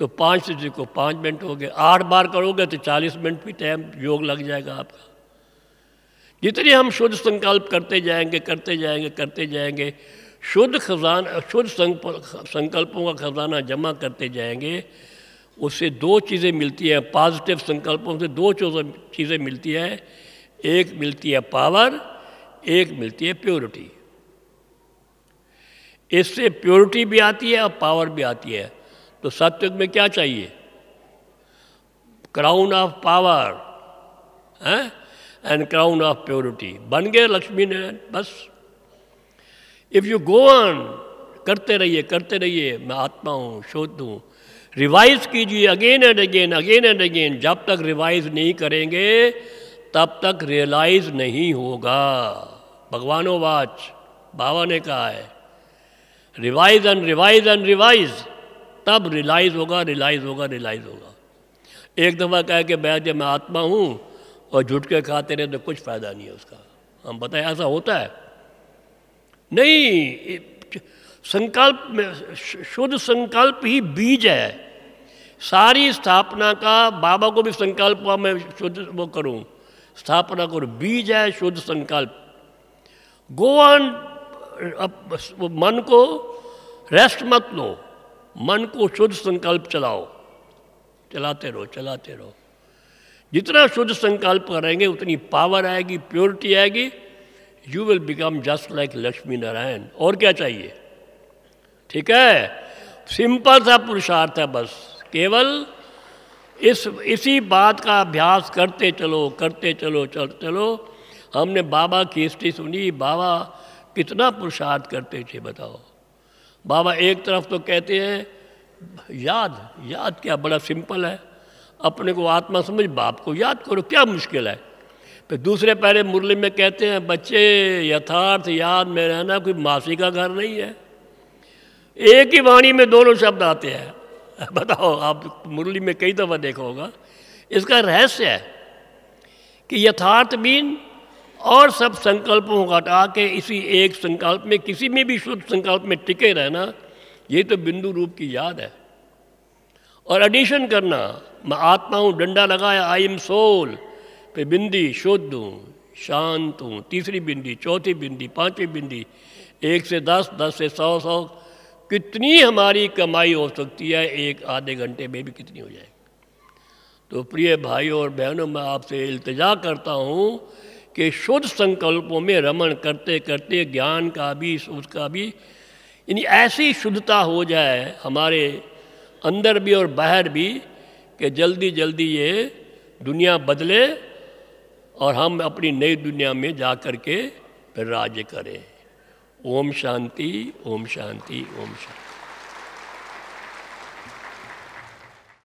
तो 5 स्थिति को 5 मिनट हो गए। 8 बार करोगे तो 40 मिनट भी टाइम योग लग जाएगा आपका। जितने हम शुद्ध संकल्प करते जाएंगे, शुद्ध संकल्पों का खजाना जमा करते जाएंगे, उससे 2 चीज़ें मिलती हैं। पॉजिटिव संकल्पों से 2 चीज़ें मिलती हैं। एक मिलती है पावर, एक मिलती है प्योरिटी। इससे प्योरिटी भी आती है और पावर भी आती है। तो सत्युग में क्या चाहिए? क्राउन ऑफ पावर है एंड क्राउन ऑफ प्योरिटी। बन गए लक्ष्मी नारायण बस। इफ़ यू गो ऑन, करते रहिए, मैं आत्मा हूँ, शुद्ध हूँ। रिवाइज कीजिए अगेन एंड अगेन। जब तक रिवाइज नहीं करेंगे तब तक रियलाइज नहीं होगा। भगवानो वाच बाबा ने कहा है, रिवाइज एंड रिवाइज, तब रियलाइज होगा। एक दफ़ा कह के बैठ जाए मैं आत्मा हूँ और झुट के खाते रहे तो कुछ फ़ायदा नहीं है उसका। हम बताएं ऐसा होता है? नहीं। संकल्प में, शुद्ध संकल्प ही बीज है सारी स्थापना का। बाबा को भी संकल्प हुआ मैं शुद्ध वो करूँ, स्थापना करूँ। बीज है शुद्ध संकल्प। गो ऑन, मन को रेस्ट मत लो, मन को शुद्ध संकल्प चलाओ, चलाते रहो। जितना शुद्ध संकल्प करेंगे उतनी पावर आएगी, प्योरिटी आएगी। You will become just like Lakshmi Narayan. और क्या चाहिए? ठीक है, सिंपल सा पुरुषार्थ है बस। केवल इसी बात का अभ्यास करते चलो। हमने बाबा की हिस्ट्री सुनी, बाबा कितना पुरुषार्थ करते थे बताओ। बाबा एक तरफ तो कहते हैं याद क्या, बड़ा सिंपल है, अपने को आत्मा समझ, बाप को याद करो, क्या मुश्किल है। फिर दूसरे पहले मुरली में कहते हैं बच्चे यथार्थ याद में रहना कोई मासी का घर नहीं है। एक ही वाणी में दोनों शब्द आते हैं। बताओ, आप मुरली में कई दफ़ा देखा होगा। इसका रहस्य है कि यथार्थ बीन और सब संकल्पों को हटा के इसी एक संकल्प में, किसी में भी शुद्ध संकल्प में टिके रहना, ये तो बिंदु रूप की याद है। और एडिशन करना, मैं आत्मा हूँ, डंडा लगाया, आई एम सोल, फिर बिंदी शुद्ध हूँ, शांत हूँ, तीसरी बिंदी, चौथी बिंदी, पांचवी बिंदी, 1 से 10, 10 से 100, 100, कितनी हमारी कमाई हो सकती है, एक आधे घंटे में भी कितनी हो जाएगी। तो प्रिय भाइयों और बहनों, मैं आपसे इल्तिजा करता हूँ कि शुद्ध संकल्पों में रमण करते करते ज्ञान का भी, उसका भी, यानी ऐसी शुद्धता हो जाए हमारे अंदर भी और बाहर भी कि जल्दी जल्दी ये दुनिया बदले और हम अपनी नई दुनिया में जा कर के फिर राज्य करें। ओम शांति, ओम शांति, ओम शांति।